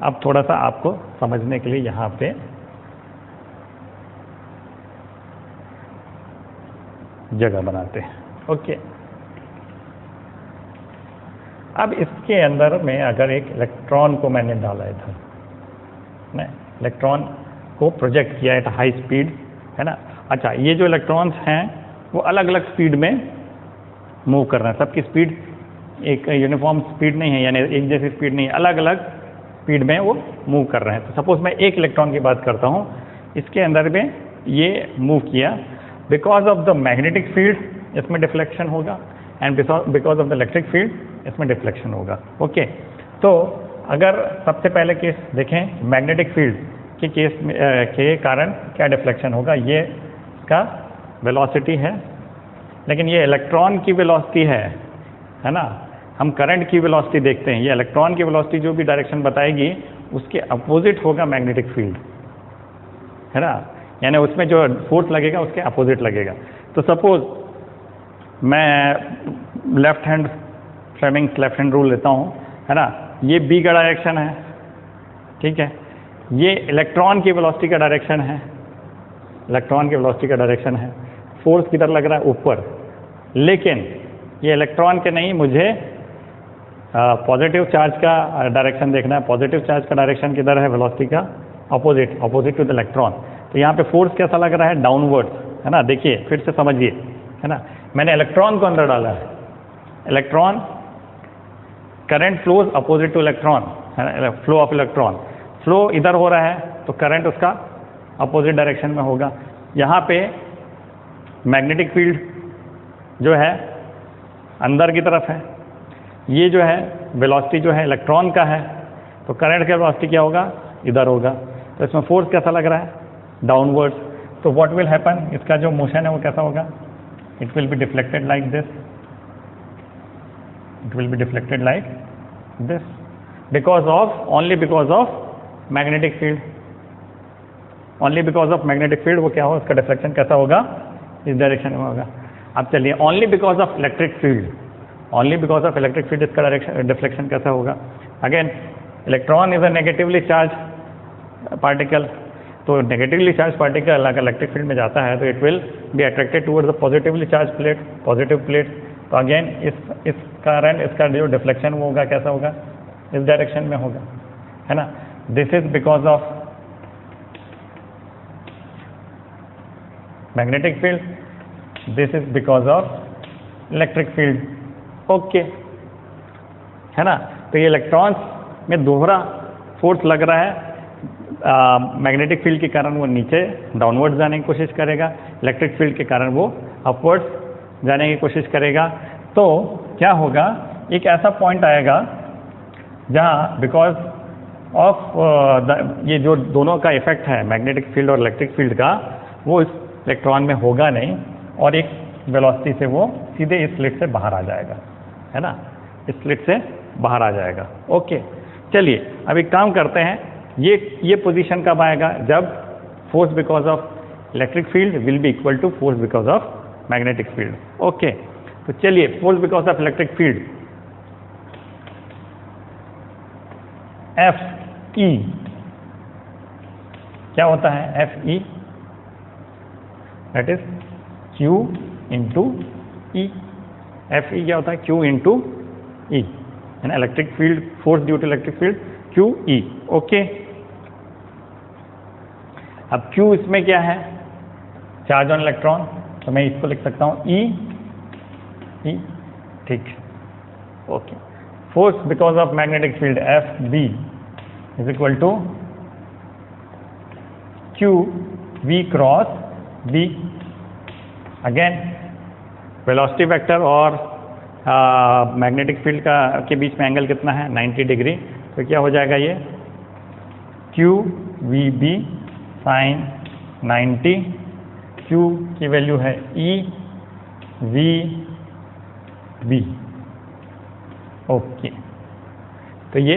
Speaker 1: अब थोड़ा सा आपको समझने के लिए यहाँ पे जगह बनाते हैं। ओके, अब इसके अंदर में अगर एक इलेक्ट्रॉन को मैंने डाला इधर, मैं इलेक्ट्रॉन को प्रोजेक्ट किया एट हाई स्पीड, है ना। अच्छा, ये जो इलेक्ट्रॉन्स हैं वो अलग अलग स्पीड में मूव कर रहे हैं, सबकी स्पीड एक यूनिफॉर्म स्पीड नहीं है, यानी एक जैसी स्पीड नहीं है, अलग अलग स्पीड में वो मूव कर रहे हैं। तो सपोज मैं एक इलेक्ट्रॉन की बात करता हूँ, इसके अंदर में ये मूव किया, because of the magnetic field इसमें डिफ्लेक्शन होगा, and because of the electric field इसमें डिफ्लेक्शन होगा। ओके, तो अगर सबसे पहले केस देखें, मैग्नेटिक फील्ड के केस में के कारण क्या डिफ्लेक्शन होगा, ये इसका वेलोसिटी है, लेकिन ये इलेक्ट्रॉन की वेलोसिटी है ना। हम करंट की वेलोसिटी देखते हैं, ये इलेक्ट्रॉन की वेलोसिटी जो भी डायरेक्शन बताएगी उसके अपोजिट होगा मैग्नेटिक फील्ड, है ना, यानी उसमें जो फोर्स लगेगा उसके अपोजिट लगेगा। तो सपोज मैं left hand Fleming's left hand rule लेता हूँ, है ना, ये बी का डायरेक्शन है, ठीक है, ये इलेक्ट्रॉन की वेलोसिटी का डायरेक्शन है, इलेक्ट्रॉन की वेलोसिटी का डायरेक्शन है, फोर्स किधर लग रहा है? ऊपर, लेकिन ये इलेक्ट्रॉन के नहीं, मुझे पॉजिटिव चार्ज का डायरेक्शन देखना है। पॉजिटिव चार्ज का डायरेक्शन किधर है? वेलोसिटी का अपोजिट टू द इलेक्ट्रॉन। तो यहाँ पे फोर्स कैसा लग रहा है? डाउनवर्ड्स, है ना। देखिए फिर से समझिए, है ना, मैंने इलेक्ट्रॉन को अंदर डाला है, electron current flows opposite two electron, है ना, फ्लो ऑफ इलेक्ट्रॉन, फ्लो इधर हो रहा है तो करंट उसका अपोजिट डायरेक्शन में होगा। यहाँ पे मैग्नेटिक फील्ड जो है अंदर की तरफ है, ये जो है वेलोसिटी जो है इलेक्ट्रॉन का है, तो करंट का वेलोसिटी क्या होगा? इधर होगा। तो इसमें फोर्स कैसा लग रहा है? डाउनवर्ड्स। तो व्हाट विल हैपन, इसका जो मोशन है वो कैसा होगा? It will be deflected like this, it will be deflected like this, because of only because of magnetic field, only because of magnetic field वो क्या हो, उसका डिफ्लेक्शन कैसा होगा? इस डायरेक्शन में होगा। अब चलिए, only because of electric field, only because of electric field इसका डायरेक्शन डिफ्लेक्शन कैसा होगा? Again electron is a negatively charge particle, तो नेगेटिवली चार्ज पार्टिकल अगर इलेक्ट्रिक फील्ड में जाता है तो it will be attracted towards the positively charge plate, positive plate. तो अगेन इस कारण इसका जो डिफ्लेक्शन वो होगा कैसा होगा? इस डायरेक्शन में होगा, है ना। This is because of magnetic field, this is because of electric field. Okay, है ना। तो ये इलेक्ट्रॉन्स में दोहरा फोर्स लग रहा है, मैग्नेटिक फील्ड के कारण वो नीचे डाउनवर्ड्स जाने की कोशिश करेगा, इलेक्ट्रिक फील्ड के कारण वो अपवर्ड्स जाने की कोशिश करेगा। तो क्या होगा, एक ऐसा पॉइंट आएगा जहाँ बिकॉज ऑफ ये जो दोनों का इफेक्ट है मैग्नेटिक फील्ड और इलेक्ट्रिक फील्ड का, वो इस इलेक्ट्रॉन में होगा नहीं, और एक वेलोसिटी से वो सीधे इस स्लिट से बाहर आ जाएगा, है ना, इस स्लिट से बाहर आ जाएगा। ओके, चलिए अब एक काम करते हैं, ये पोजीशन कब आएगा? जब force because of electric field will be equal to force because of magnetic field. Okay, तो चलिए force because of electric field F E क्या होता है? F E that is Q into E. F E क्या होता है? Q into E, है ना, electric field, force due to electric field Q E. Okay, अब क्यू इसमें क्या है? चार्ज ऑन इलेक्ट्रॉन, तो मैं इसको लिख सकता हूं ई, ठीक। Okay, force because of magnetic field F B is equal to Q V cross B. Again velocity vector और मैग्नेटिक फील्ड का के बीच में एंगल कितना है? 90 डिग्री। तो क्या हो जाएगा ये? Q V B sine 90, Q की वैल्यू है ई वी बी। ओके, तो ये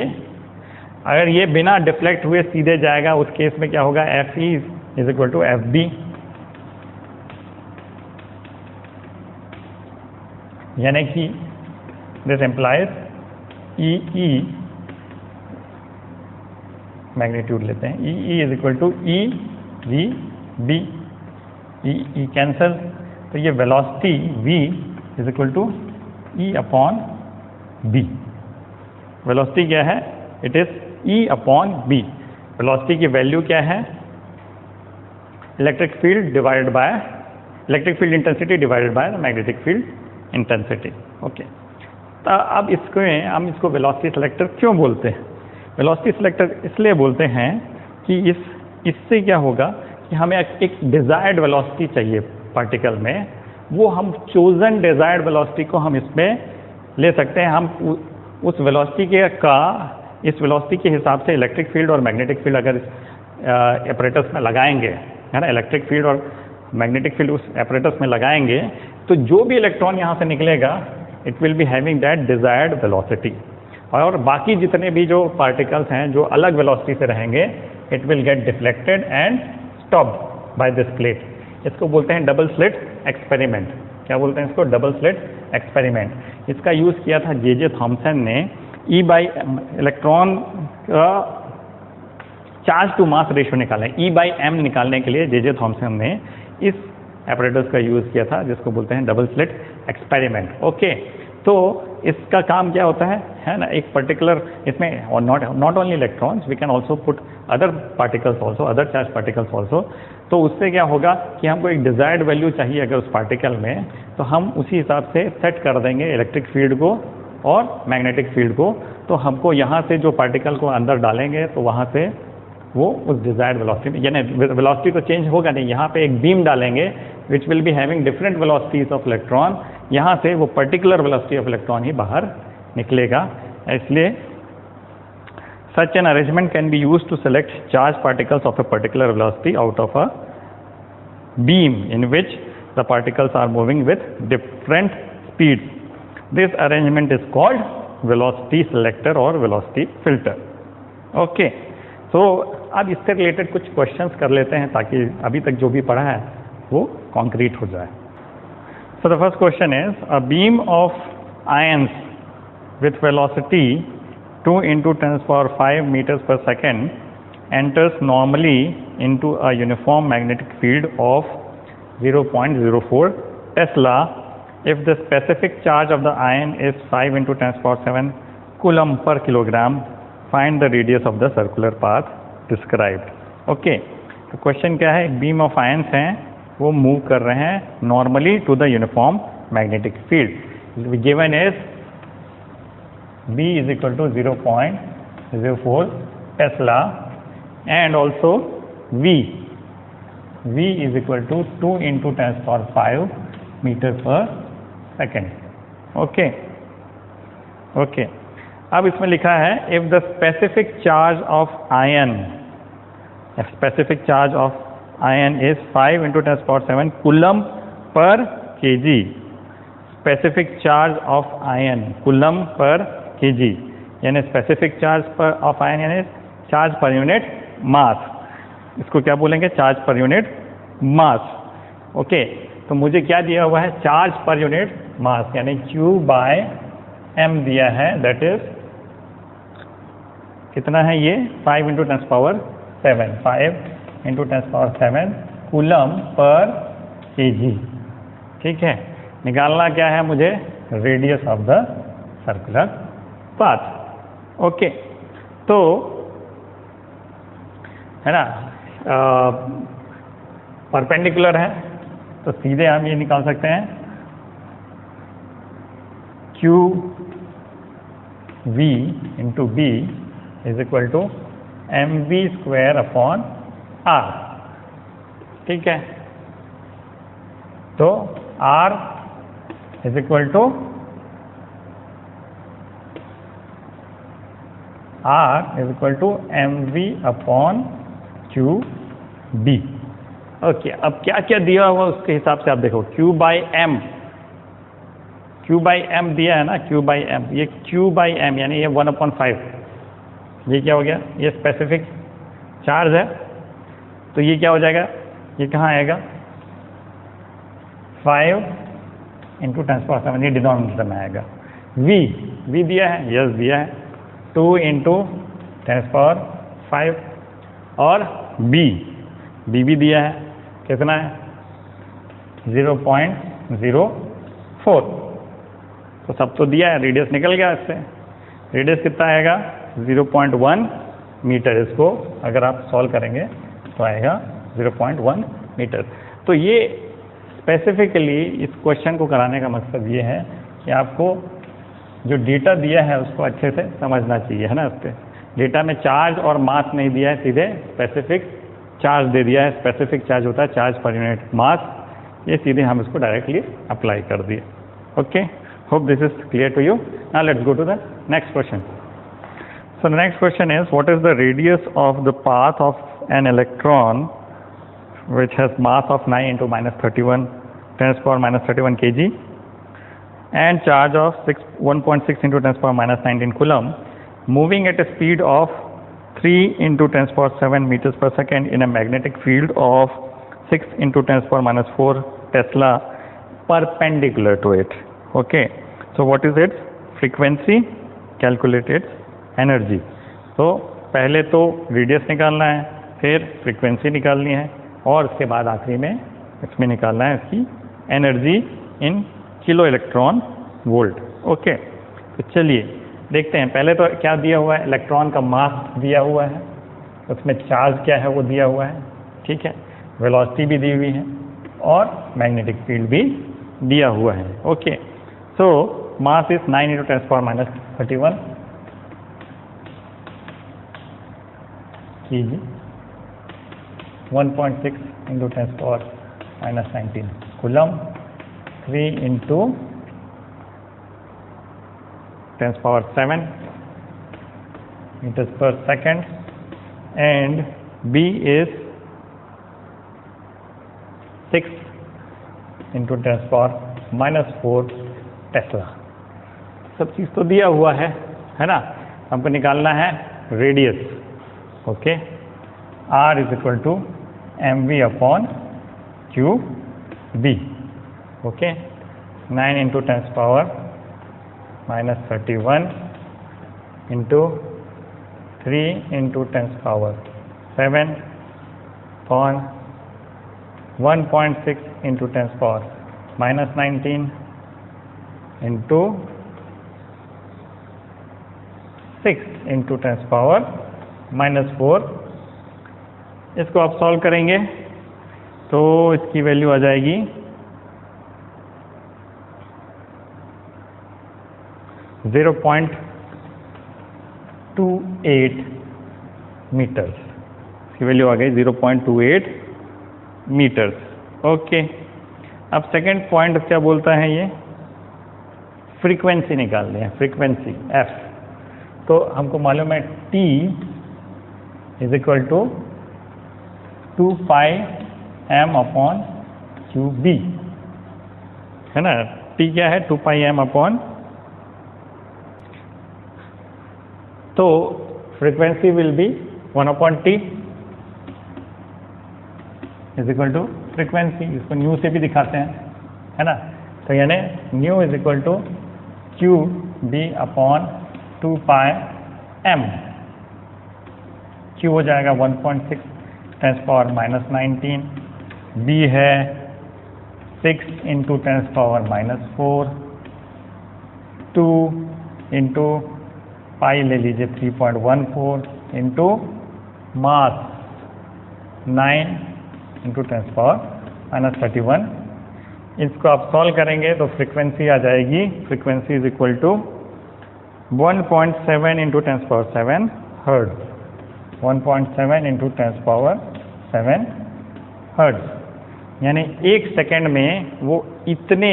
Speaker 1: अगर ये बिना डिफ्लेक्ट हुए सीधे जाएगा, उस केस में क्या होगा? F E is equal to F B, यानी कि दिस एम्प्लाइज ई मैग्नीट्यूड लेते हैं, E is equal to E V B, E cancel, तो ये velocity v is equal to E upon B. Velocity क्या है? It is E upon B. Velocity की value क्या है? Electric field divided by electric field intensity divided by the magnetic field intensity. Okay, तो अब हम इसको वेलोसिटी सिलेक्टर क्यों बोलते हैं? वेलोसिटी सिलेक्टर इसलिए बोलते हैं कि इससे क्या होगा कि हमें एक डिजायर्ड वेलोसिटी चाहिए पार्टिकल में, वो हम चोजन डिजायर्ड वेलोसिटी को हम इसमें ले सकते हैं। हम उस वेलोसिटी इस वेलोसिटी के हिसाब से इलेक्ट्रिक फील्ड और मैग्नेटिक फील्ड अगर एपरेटस में लगाएंगे, है ना, इलेक्ट्रिक फील्ड और मैग्नेटिक फील्ड उस एपरेटस में लगाएंगे, तो जो भी इलेक्ट्रॉन यहाँ से निकलेगा it will be having that desired velocity, और बाकी जितने भी जो पार्टिकल्स हैं जो अलग वेलोसिटी से रहेंगे it will get deflected and stopped by this plate. इसको बोलते हैं डबल स्लिट एक्सपेरिमेंट। क्या बोलते हैं इसको? Double slit experiment. इसका यूज़ किया था जे थॉमसन ने ई बाई इलेक्ट्रॉन का चार्ज टू मास रेशियो निकालने, ई बाई एम निकालने के लिए जे थॉमसन ने इस एपरेटस का यूज़ किया था जिसको बोलते हैं डबल स्लिट एक्सपेरिमेंट। ओके, तो इसका काम क्या होता है ना, एक पर्टिकुलर इसमें, और not only electrons, we can also put other particles also, other charge particles also. तो उससे क्या होगा कि हमको एक डिजायर्ड वैल्यू चाहिए अगर उस पार्टिकल में, तो हम उसी हिसाब से सेट कर देंगे इलेक्ट्रिक फील्ड को और मैग्नेटिक फील्ड को। तो हमको यहाँ से जो पार्टिकल को अंदर डालेंगे तो वहाँ से वो उस डिजायर्ड वेलोसिटी में, यानी वेलोसिटी तो चेंज होगा नहीं, यहाँ पे एक बीम डालेंगे which will be having different velocities of electron, यहाँ से वो पर्टिकुलर वेलोसिटी ऑफ इलेक्ट्रॉन ही बाहर निकलेगा। इसलिए such an arrangement can be used to select charged particles of a particular velocity out of a beam in which the particles are moving with different speeds. This arrangement is called velocity selector or velocity filter. Okay, so अब इससे related कुछ questions कर लेते हैं ताकि अभी तक जो भी पढ़ा है वो कॉन्क्रीट हो जाए। So the first question is, a beam of ions with velocity 2 into 10⁵ meters per second enters normally into a uniform magnetic field of 0.04 Tesla if the specific charge of the ion is 5 into 10⁷ coulomb per kilogram. Find the radius of the circular path described. Okay, तो question क्या है? एक beam of ions हैं, वो move कर रहे हैं normally to the uniform magnetic field. Given is B is equal to 0.04 Tesla and also V is equal to 2 into 10⁵ meter per second. Okay, okay. अब इसमें लिखा है if the specific charge of ion is 5 into 10⁷ coulomb per kg. Specific charge of ion coulomb per kg, यानी specific charge पर of ion यानी charge per unit mass. इसको क्या बोलेंगे? Charge per unit mass. Okay, तो मुझे क्या दिया हुआ है? चार्ज पर यूनिट मास, यानी Q बाय M दिया है, दैट इज कितना है ये? 5 into 10⁷, 5 into 10⁷ coulomb per kg। ठीक है, निकालना क्या है मुझे? Radius of the circular path. Okay, तो है ना, परपेंडिकुलर है तो सीधे हम ये निकाल सकते हैं Q V into B is equal to M V square upon R. ठीक है, तो R is equal to mv upon Q B. Okay, अब क्या क्या दिया हुआ उसके हिसाब से आप देखो। Q बाई एम दिया है ना, Q बाई एम, ये Q बाई एम यानी ये 1/5। ये क्या हो गया? ये स्पेसिफिक चार्ज है, तो ये क्या हो जाएगा? ये कहाँ आएगा? 5 into 10⁻⁷, ये डिनोमिनेटर में आएगा। v दिया है, यस दिया है, 2 × 10⁵ और b भी दिया है, कितना है 0.04। तो सब तो दिया है, रेडियस निकल गया इससे। रेडियस कितना आएगा 0.1 मीटर। इसको अगर आप सॉल्व करेंगे तो आएगा 0.1 मीटर। तो ये स्पेसिफिकली इस क्वेश्चन को कराने का मकसद ये है कि आपको जो डेटा दिया है उसको अच्छे से समझना चाहिए, है ना। इस पर डेटा में चार्ज और मास नहीं दिया है, सीधे स्पेसिफिक चार्ज दे दिया है। स्पेसिफिक चार्ज होता है चार्ज पर यूनिट मास, ये सीधे हम इसको डायरेक्टली अप्लाई कर दिए। Okay, hope this is clear to you. Now let's go to the next question. So the next question is, what is the radius of the path of an electron which has mass of 9 × -31 10⁻³ kg and charge of 1.6 × 10⁻19 coulomb moving at a speed of 3 × 10⁷ meters per second in a magnetic field of 6 × 10⁻⁴ Tesla perpendicular to it. Okay, so what is its frequency? Calculate its energy. तो पहले तो radius निकालना है, फिर frequency निकालनी है और उसके बाद आखिरी में इसमें निकालना है इसकी energy in kilo electron volt. Okay, तो चलिए देखते हैं। पहले तो क्या दिया हुआ है, इलेक्ट्रॉन का मास दिया हुआ है, उसमें चार्ज क्या है वो दिया हुआ है, ठीक है, वेलोसिटी भी दी हुई है और मैग्नेटिक फील्ड भी दिया हुआ है। Okay, so mass is 9 × 10⁻31 kg, 1.6 × 10⁻19 coulomb, 3 × 10⁷ meters per second, and B is 6 × 10⁻⁴ Tesla. सब चीज़ तो दिया हुआ है ना। हमको निकालना है radius. Okay, R = mv/qb। Okay, 9 × 10⁻31 × 3 × 10⁷ on 1.6 × 10⁻19 into 6 × 10⁻⁴। इसको आप सॉल्व करेंगे तो इसकी वैल्यू आ जाएगी 0.28 मीटर्स। इसकी वैल्यू आ गई 0.28 मीटर्स। ओके, अब सेकंड पॉइंट क्या बोलता है, ये फ्रीक्वेंसी निकालनी है, फ्रीक्वेंसी f। तो हमको मालूम है T = 2πm/qb, है ना। T क्या है, 2πm/। तो frequency will be 1/T = frequency. इसको न्यू से भी दिखाते हैं, है ना। तो यानी न्यू = qb/2πm। q हो जाएगा 1.6 10⁻⁻19, b है 6 × 10⁻⁴, 2 × पाई ले लीजिए 3.14 इंटू मास 9 × 10⁻31। इसको आप सॉल्व करेंगे तो फ्रीक्वेंसी आ जाएगी, फ्रीक्वेंसी = 1.7 × 10⁷ हर्ट्ज, 1.7 × 10⁷ हर्ट्ज। यानी एक सेकंड में वो इतने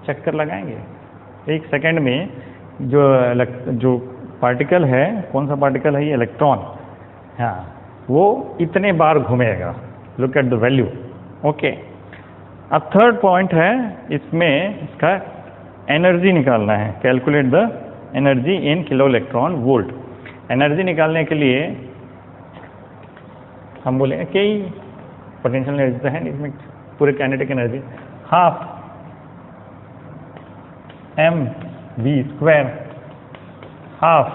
Speaker 1: चक्कर लगाएंगे। एक सेकंड में जो पार्टिकल है, कौन सा पार्टिकल है ये, इलेक्ट्रॉन, हाँ, वो इतने बार घूमेगा। Look at the value. Okay, अब थर्ड पॉइंट है, इसमें इसका एनर्जी निकालना है। Calculate the energy in kilo electron volt. Energy निकालने के लिए हम बोलेंगे कई पोटेंशियल एनर्जी तो है इसमें, पूरे kinetic energy ½ v square half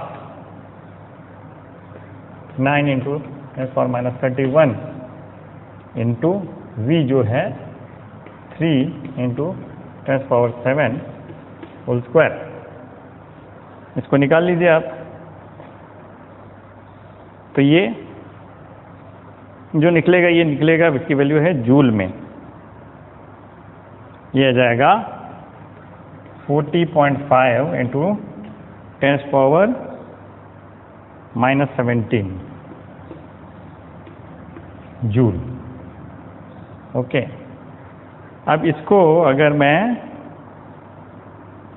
Speaker 1: 9 into 10⁻31 into v जो है 3 इंटू 10⁻7 होल स्क्वायर। इसको निकाल लीजिए आप। तो ये जो निकलेगा ये निकलेगा, इसकी वैल्यू है जूल में। ये आ जाएगा 40.5 इंटू 10⁻17 जूल। ओके, अब इसको अगर मैं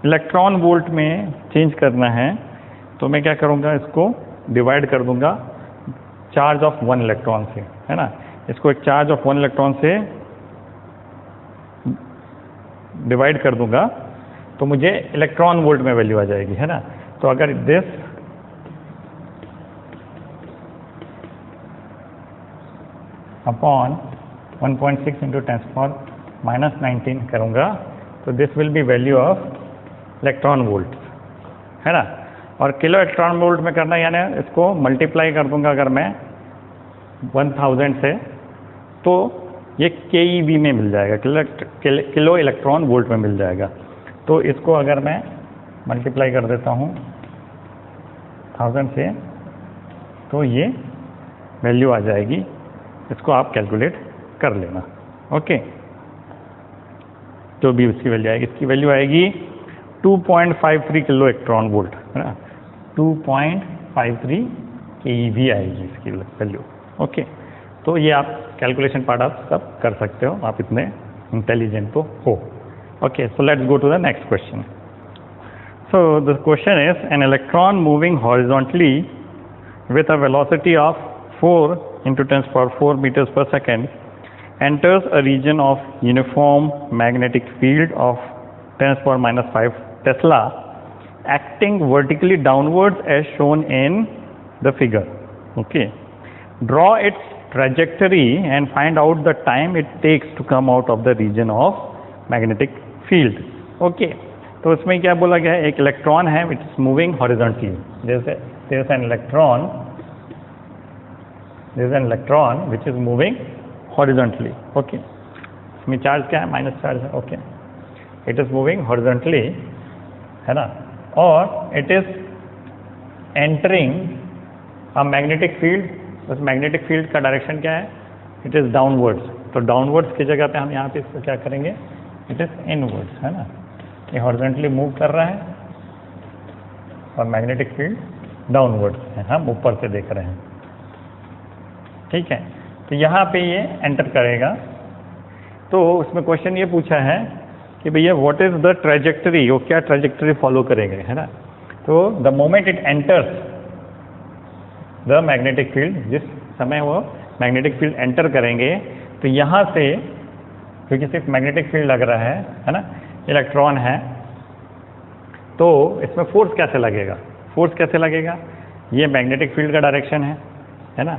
Speaker 1: इलेक्ट्रॉन वोल्ट में चेंज करना है तो मैं क्या करूँगा, इसको डिवाइड कर दूंगा चार्ज ऑफ 1 इलेक्ट्रॉन से, है ना। इसको एक चार्ज ऑफ 1 इलेक्ट्रॉन से डिवाइड कर दूंगा तो मुझे इलेक्ट्रॉन वोल्ट में वैल्यू आ जाएगी, है ना। तो अगर दिस अपॉन 1.6 इंटू 10⁻19 करूँगा तो this will be value of electron volt, है ना। और किलो इलेक्ट्रॉन वोल्ट में करना यानी इसको मल्टीप्लाई कर दूंगा अगर मैं 1000 से तो ये KeV में मिल जाएगा, किलो इलेक्ट्रॉन वोल्ट में मिल जाएगा। तो इसको अगर मैं मल्टीप्लाई कर देता हूँ 1000 से तो ये वैल्यू आ जाएगी। इसको आप कैलकुलेट कर लेना। ओके, जो भी उसकी वैल्यू आएगी, इसकी वैल्यू आएगी 2.53 किलो इलेक्ट्रॉन वोल्ट, है ना। 2.53 KeV आएगी इसकी वैल्यू। ओके, तो ये आप कैलकुलेशन पार्ट आप सब कर सकते हो, आप इतने इंटेलिजेंट तो हो। Okay, so let's go to the next question. So the question is an electron moving horizontally with a velocity of 4 into 10⁴ meters per second enters a region of uniform magnetic field of 10⁻⁵ Tesla acting vertically downwards as shown in the figure. Okay, draw its trajectory and find out the time it takes to come out of the region of magnetic field. Okay, तो इसमें क्या बोला गया है, एक electron है which is moving horizontally. There is an electron which is moving horizontally. Okay, इसमें charge क्या है, माइनस चार्ज है। Okay, it is moving horizontally, है ना, और it is entering a magnetic field. उस मैग्नेटिक फील्ड का डायरेक्शन क्या है, इट इज डाउनवर्ड्स। तो डाउनवर्ड्स की जगह पे हम यहाँ पे इसको क्या करेंगे, इट इज इनवर्ड्स, है ना। ये हॉरिजॉन्टली मूव कर रहा है और मैग्नेटिक फील्ड डाउनवर्ड्स है, हम ऊपर से देख रहे हैं। ठीक है, तो यहाँ पे ये एंटर करेगा। तो उसमें क्वेश्चन ये पूछा है कि भैया व्हाट इज द ट्रेजेक्टरी, वो क्या ट्रेजेक्टरी फॉलो करेंगे, है ना। तो the moment it enters the magnetic field, जिस समय वो मैग्नेटिक फील्ड एंटर करेंगे तो यहाँ से, क्योंकि सिर्फ मैग्नेटिक फील्ड लग रहा है ना, इलेक्ट्रॉन है, तो इसमें फोर्स कैसे लगेगा, फोर्स कैसे लगेगा, ये मैग्नेटिक फील्ड का डायरेक्शन है ना,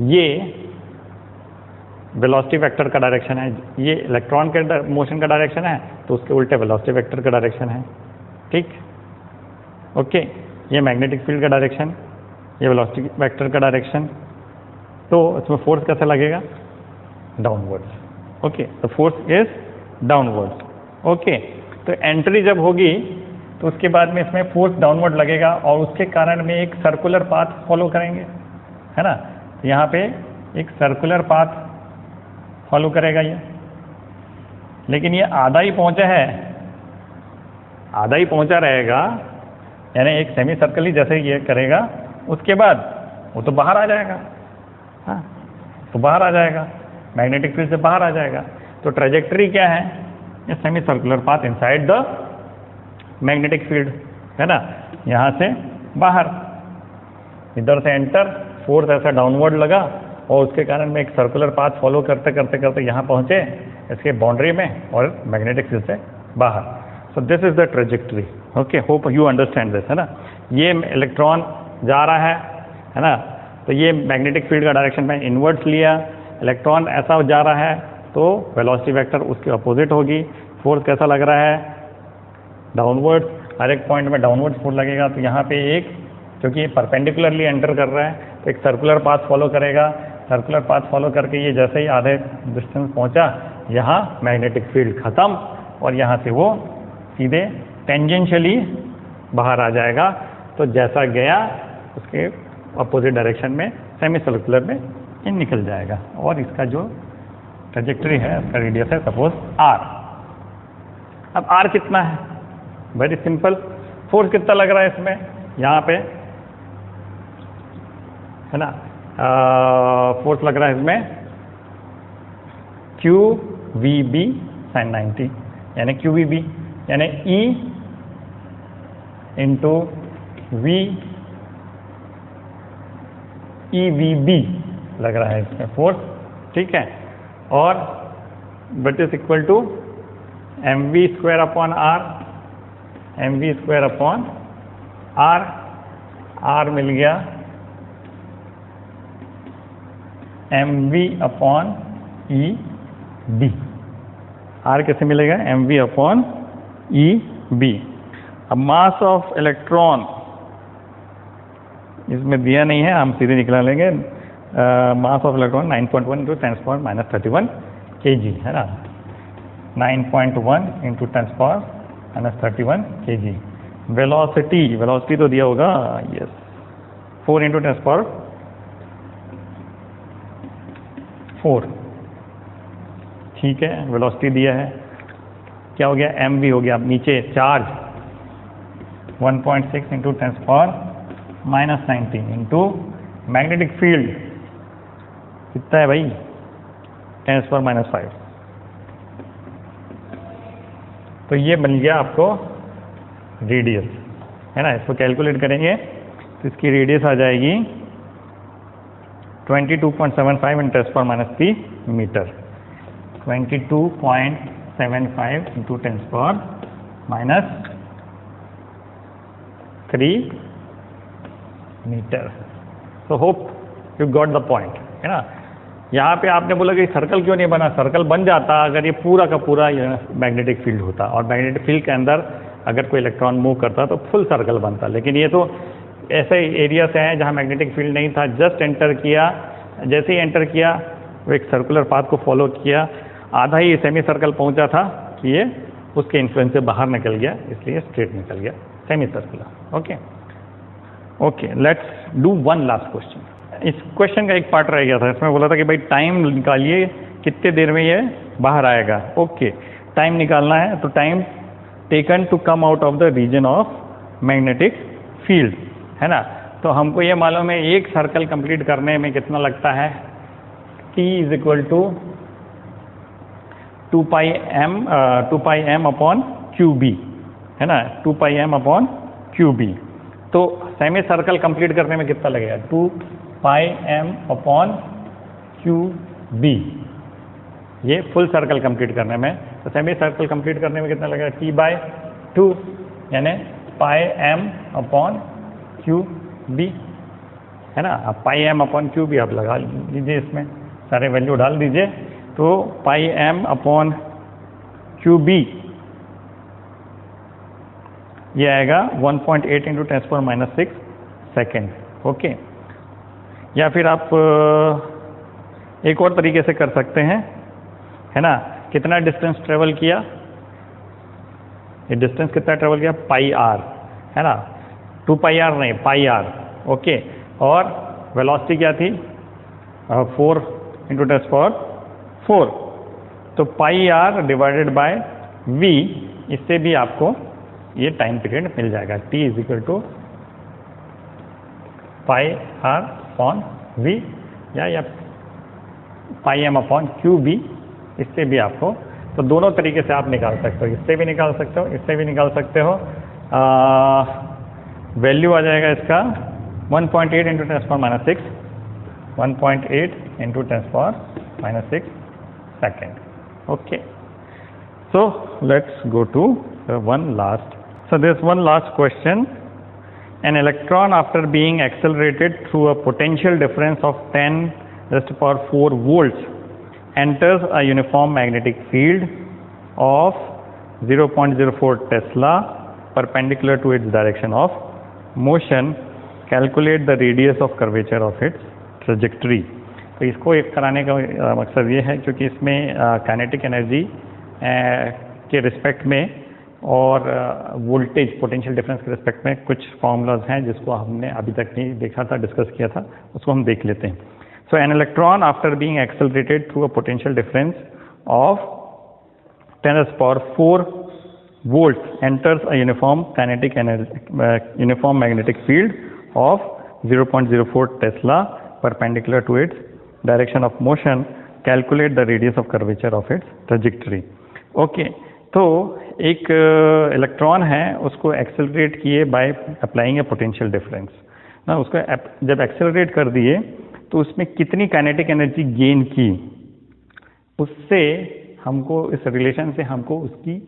Speaker 1: ये वेलोसिटी वेक्टर का डायरेक्शन है, ये इलेक्ट्रॉन के मोशन का डायरेक्शन है, तो उसके उल्टे वेलोसिटी वेक्टर का डायरेक्शन है। ठीक, ओके, ये मैग्नेटिक फील्ड का डायरेक्शन, ये वेलोसिटी वेक्टर का डायरेक्शन, तो इसमें फोर्स कैसे लगेगा, डाउनवर्ड्स। ओके, तो फोर्स इज डाउनवर्ड्स। ओके, तो एंट्री जब होगी तो उसके बाद में इसमें फोर्स डाउनवर्ड लगेगा और उसके कारण में एक सर्कुलर पाथ फॉलो करेंगे, है ना। यहाँ पे एक सर्कुलर पाथ फॉलो करेगा ये, लेकिन ये आधा ही पहुँचा है, आधा ही पहुँचा रहेगा, यानी एक सेमी सर्कल ही जैसे ये करेगा, उसके बाद वो तो बाहर आ जाएगा। हाँ, तो बाहर आ जाएगा, मैग्नेटिक फील्ड से बाहर आ जाएगा। तो ट्रेजेक्टरी क्या है, ये semi circular path inside the magnetic field, है ना। यहाँ से बाहर, इधर से एंटर, फोर्स ऐसा डाउनवर्ड लगा और उसके कारण में एक सर्कुलर पाथ फॉलो करते करते करते यहाँ पहुँचे इसके बाउंड्री में और मैग्नेटिक फील्ड से बाहर। So this is the trajectory. Okay, hope you understand this, है ना। ये इलेक्ट्रॉन जा रहा है ना, तो ये मैग्नेटिक फील्ड का डायरेक्शन में इनवर्ड्स लिया, इलेक्ट्रॉन ऐसा जा रहा है तो वेलोसिटी वेक्टर उसके अपोजिट होगी। फोर्स कैसा लग रहा है, डाउनवर्ड्स, हर एक पॉइंट में डाउनवर्ड फोर्स लगेगा। तो यहाँ पे एक, क्योंकि ये परपेंडिकुलरली एंटर कर रहा है तो एक सर्कुलर पाथ फॉलो करेगा। सर्कुलर पाथ फॉलो करके ये जैसे ही आधे डिस्टेंस पहुँचा, यहाँ मैग्नेटिक फील्ड ख़त्म और यहाँ से वो सीधे टेंजेंशियली बाहर आ जाएगा। तो जैसा गया उसके अपोजिट डायरेक्शन में सेमी सर्कुलर में ये निकल जाएगा। और इसका जो ट्रेजेक्टरी है, इसका रेडियस है सपोज r। अब r कितना है? वेरी सिंपल, फोर्स कितना लग रहा है इसमें, यहाँ पे है ना, फोर्स लग रहा है इसमें QVB sin 90, यानी QVB यानी E इंटू EVB लग रहा है इसमें फोर्स, ठीक है। और but is equal to mv square upon r, mv square upon r, r मिल गया mv अपॉन EB। r कैसे मिलेगा? mv upon EB। अब मास ऑफ इलेक्ट्रॉन इसमें दिया नहीं है, हम सीधे निकला लेंगे। Mass of electron 9.1 into 10⁻³ kg है ना, 9.1 इंटू 10⁻³ kg। वेलोसिटी तो दिया होगा, यस, 4 इंटू 10⁻⁴, ठीक है, वेलोसिटी दिया है। क्या हो गया? mv हो गया। अब नीचे charge 1.6 into 10⁻⁹ into magnetic field कितना है भाई? 10⁻⁵। तो ये बन गया आपको रेडियस, है ना। इसको कैलकुलेट करेंगे तो इसकी रेडियस आ जाएगी 22.75 × 10⁻³ metre. 22.75 into 10⁻³ metre. So hope you got the point, है ना। यहाँ पे आपने बोला कि सर्कल क्यों नहीं बना? सर्कल बन जाता अगर ये पूरा का पूरा मैग्नेटिक फील्ड होता, और मैग्नेटिक फील्ड के अंदर अगर कोई इलेक्ट्रॉन मूव करता तो फुल सर्कल बनता। लेकिन ये तो ऐसे एरिया से हैं जहाँ मैग्नेटिक फील्ड नहीं था, जस्ट एंटर किया, जैसे ही एंटर किया वो एक सर्कुलर पाथ को फॉलो किया, आधा ही सेमी सर्कल पहुँचा था कि ये उसके इन्फ्लुएंस से बाहर निकल गया, इसलिए स्ट्रेट निकल गया, semi circular. Okay okay, let's do one last question. इस क्वेश्चन का एक पार्ट रह गया था, इसमें बोला था कि भाई टाइम निकालिए कितने देर में ये बाहर आएगा। ओके, टाइम निकालना है तो time taken to come out of the region of magnetic field, है ना। तो हमको ये मालूम है एक सर्कल कंप्लीट करने में कितना लगता है, T is equal to 2πm upon QB, है ना, 2πm अपॉन QB। तो सेमी सर्कल कंप्लीट करने में कितना लगेगा? 2πm upon QB। ये फुल सर्कल कंप्लीट करने में, तो सेमी सर्कल कंप्लीट करने में कितना लगेगा? T/2 यानी πm अपॉन QB, है ना। अब πm अपॉन QB आप लगा लीजिए, इसमें सारे वैल्यू डाल दीजिए। तो πm अपॉन QB ये आएगा 1.8 इंटू 10⁻⁶ सेकेंड। ओके, या फिर आप एक और तरीके से कर सकते हैं, है ना। कितना डिस्टेंस ट्रेवल किया? ये डिस्टेंस कितना ट्रेवल किया? πr, है ना, 2πr नहीं, πr। ओके, और वेलोसिटी क्या थी? 4 इंटू 10⁴। तो πr डिवाइडेड बाय v, इससे भी आपको ये टाइम पीरियड मिल जाएगा। T is equal to πr upon v या πm अपॉन QB, इससे भी आपको, तो दोनों तरीके से आप निकाल सकते हो, इससे भी निकाल सकते हो, इससे भी निकाल सकते हो। वैल्यू आ जाएगा इसका 1.8 into 10⁻⁶, 1.8 into 10⁻⁶ second. Okay, so let's go to one last. So there's one last question. An electron, after being accelerated through a potential difference of 10⁻⁴ volts, enters a uniform magnetic field of 0.04 Tesla perpendicular to its direction of motion, calculate the radius of curvature of its trajectory। तो इसको एक कराने का मकसद ये है क्योंकि इसमें काइनेटिक एनर्जी के रिस्पेक्ट में और वोल्टेज पोटेंशियल डिफरेंस के रिस्पेक्ट में कुछ फॉर्मूलाज हैं जिसको हमने अभी तक नहीं देखा था, डिस्कस किया था, उसको हम देख लेते हैं। So an electron after being accelerated through a potential difference of 10⁴ volts enters a uniform magnetic field of 0.04 Tesla perpendicular to its direction of motion, calculate the radius of curvature of its trajectory। Okay, तो एक electron है, उसको accelerate किए by applying A potential difference ना, उसको जब accelerate कर दिए तो उसमें कितनी काइनेटिक एनर्जी गेन की, उससे हमको इस रिलेशन से हमको उसकी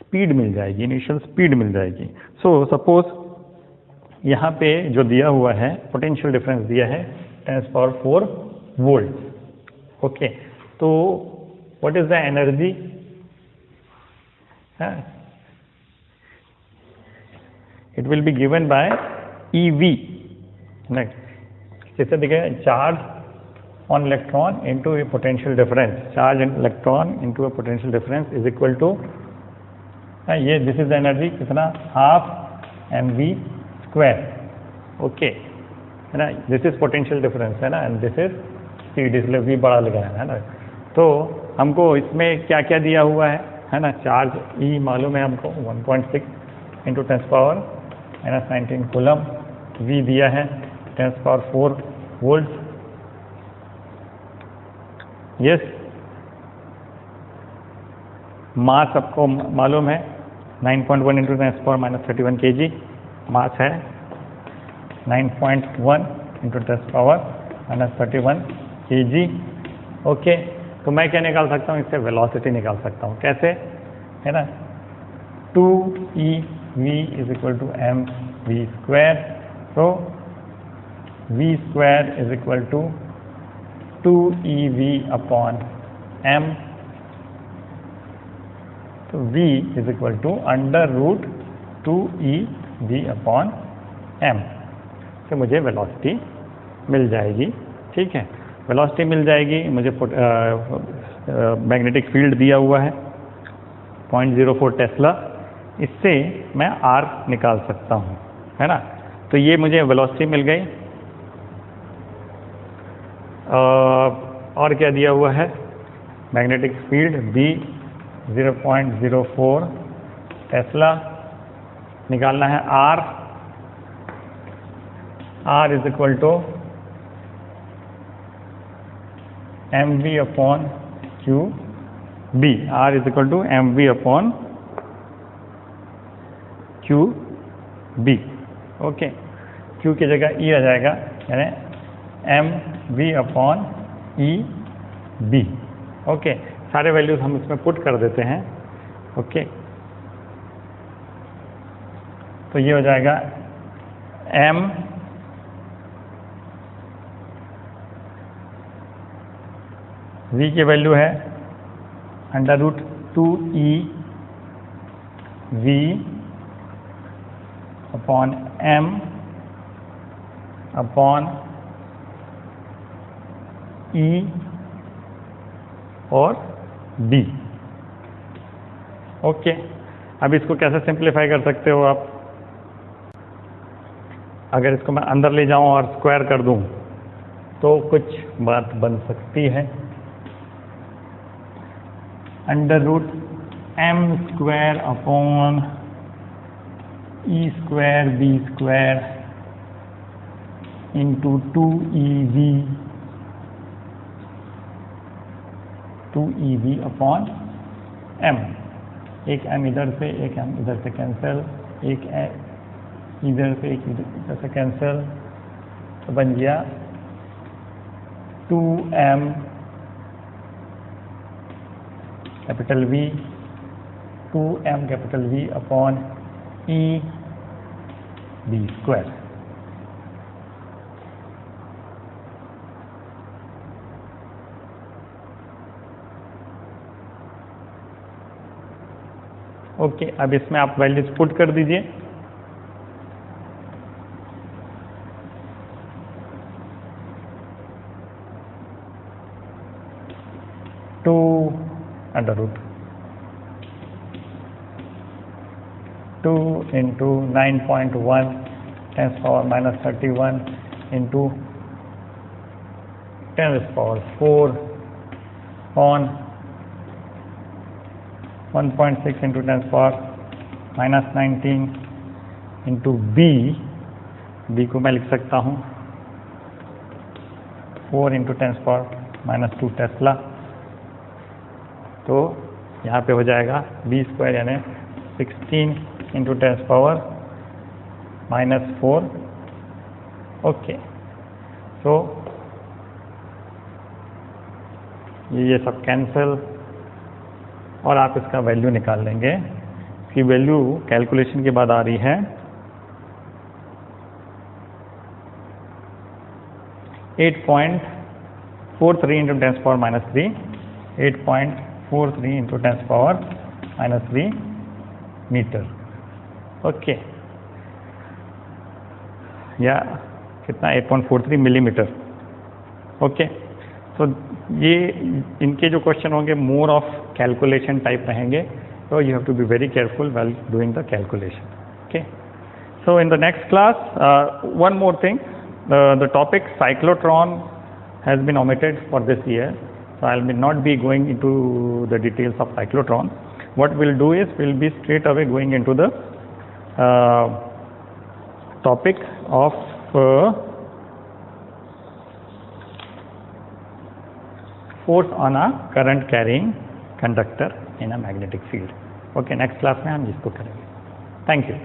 Speaker 1: स्पीड मिल जाएगी, इनिशियल स्पीड मिल जाएगी। सो सपोज यहाँ पे जो दिया हुआ है पोटेंशियल डिफरेंस दिया है 10⁴ वोल्ट। ओके, तो what is the energy? It will be given by EV। Next जैसे देखिए, charge on electron into a potential difference, charge in electron into a potential difference is equal to, ये this is the energy कितना, 12 mv²। Okay, है ना, this is potential difference है ना, and this is speed, इसलिए v बड़ा लगा है ना। तो हमको इसमें क्या क्या दिया हुआ है ना, चार्ज E मालूम है हमको 1.6 × 10⁻⁻19 कूलम, v दिया है 10⁴ वोल्ट। यस, मास सबको मालूम है 9.1 × 10⁻31 kg, मास है 9.1 × 10⁻31 kg। ओके, तो मैं क्या निकाल सकता हूँ, इससे वेलोसिटी निकाल सकता हूँ, कैसे, है ना, 2ev = mv²। तो v² = 2ev/m। तो v = √2ev/m से मुझे वेलोसिटी मिल जाएगी। ठीक है, वेलोसिटी मिल जाएगी, मुझे मैग्नेटिक फील्ड दिया हुआ है 0.04 टेस्ला, इससे मैं R निकाल सकता हूँ, है ना। तो ये मुझे वेलोसिटी मिल गई। और क्या दिया हुआ है, मैग्नेटिक फील्ड B 0.04 टेस्ला, निकालना है R। R = mv/qb। R = mv/qb। Okay, Q की जगह E आ जाएगा, यानी mv/EB। ओके, सारे वैल्यूज हम इसमें पुट कर देते हैं। ओके, तो ये हो जाएगा m v की वैल्यू है √2ev/m/E और B। ओके, अब इसको कैसे सिंप्लीफाई कर सकते हो आप, अगर इसको मैं अंदर ले जाऊं और स्क्वायर कर दूं तो कुछ बात बन सकती है। √m²/E²b²/2ev/m। एक m इधर से, एक m इधर से कैंसिल, एक इधर से, एक इधर से कैंसिल, तो बन गया 2m capital V, 2m capital V/EB²। Okay, अब इसमें आप वैल्यूज पुट कर दीजिए। Two under root 2 into 9.1 10 power minus 31 into 10 power 4 on 1.6 into 10 power minus 19 into b को मैं लिख सकता हूँ 4 into 10 power minus 2 टेस्ला। तो यहाँ पे हो जाएगा b स्क्वायर यानी 16 into 10 power minus 4। ओके, तो ये सब कैंसिल और आप इसका वैल्यू निकाल लेंगे। इसकी वैल्यू कैलकुलेशन के बाद आ रही है 8.43 into 10 power minus 3, 8.43 into 10 power minus 3 metre. Okay, या कितना 8.43 मिलीमीटर। ओके, तो ये इनके जो क्वेश्चन होंगे मोर ऑफ कैलकुलेशन टाइप रहेंगे, तो you have to be very careful while doing the calculation. Okay, so in the next class one more thing, the topic cyclotron has been omitted for this year, so I will not be going into the details of cyclotron. What we'll do is we'll be straight away going into the topic of force on a current carrying conductor in a magnetic field. Okay, next class में हम इसको करेंगे। Thank you.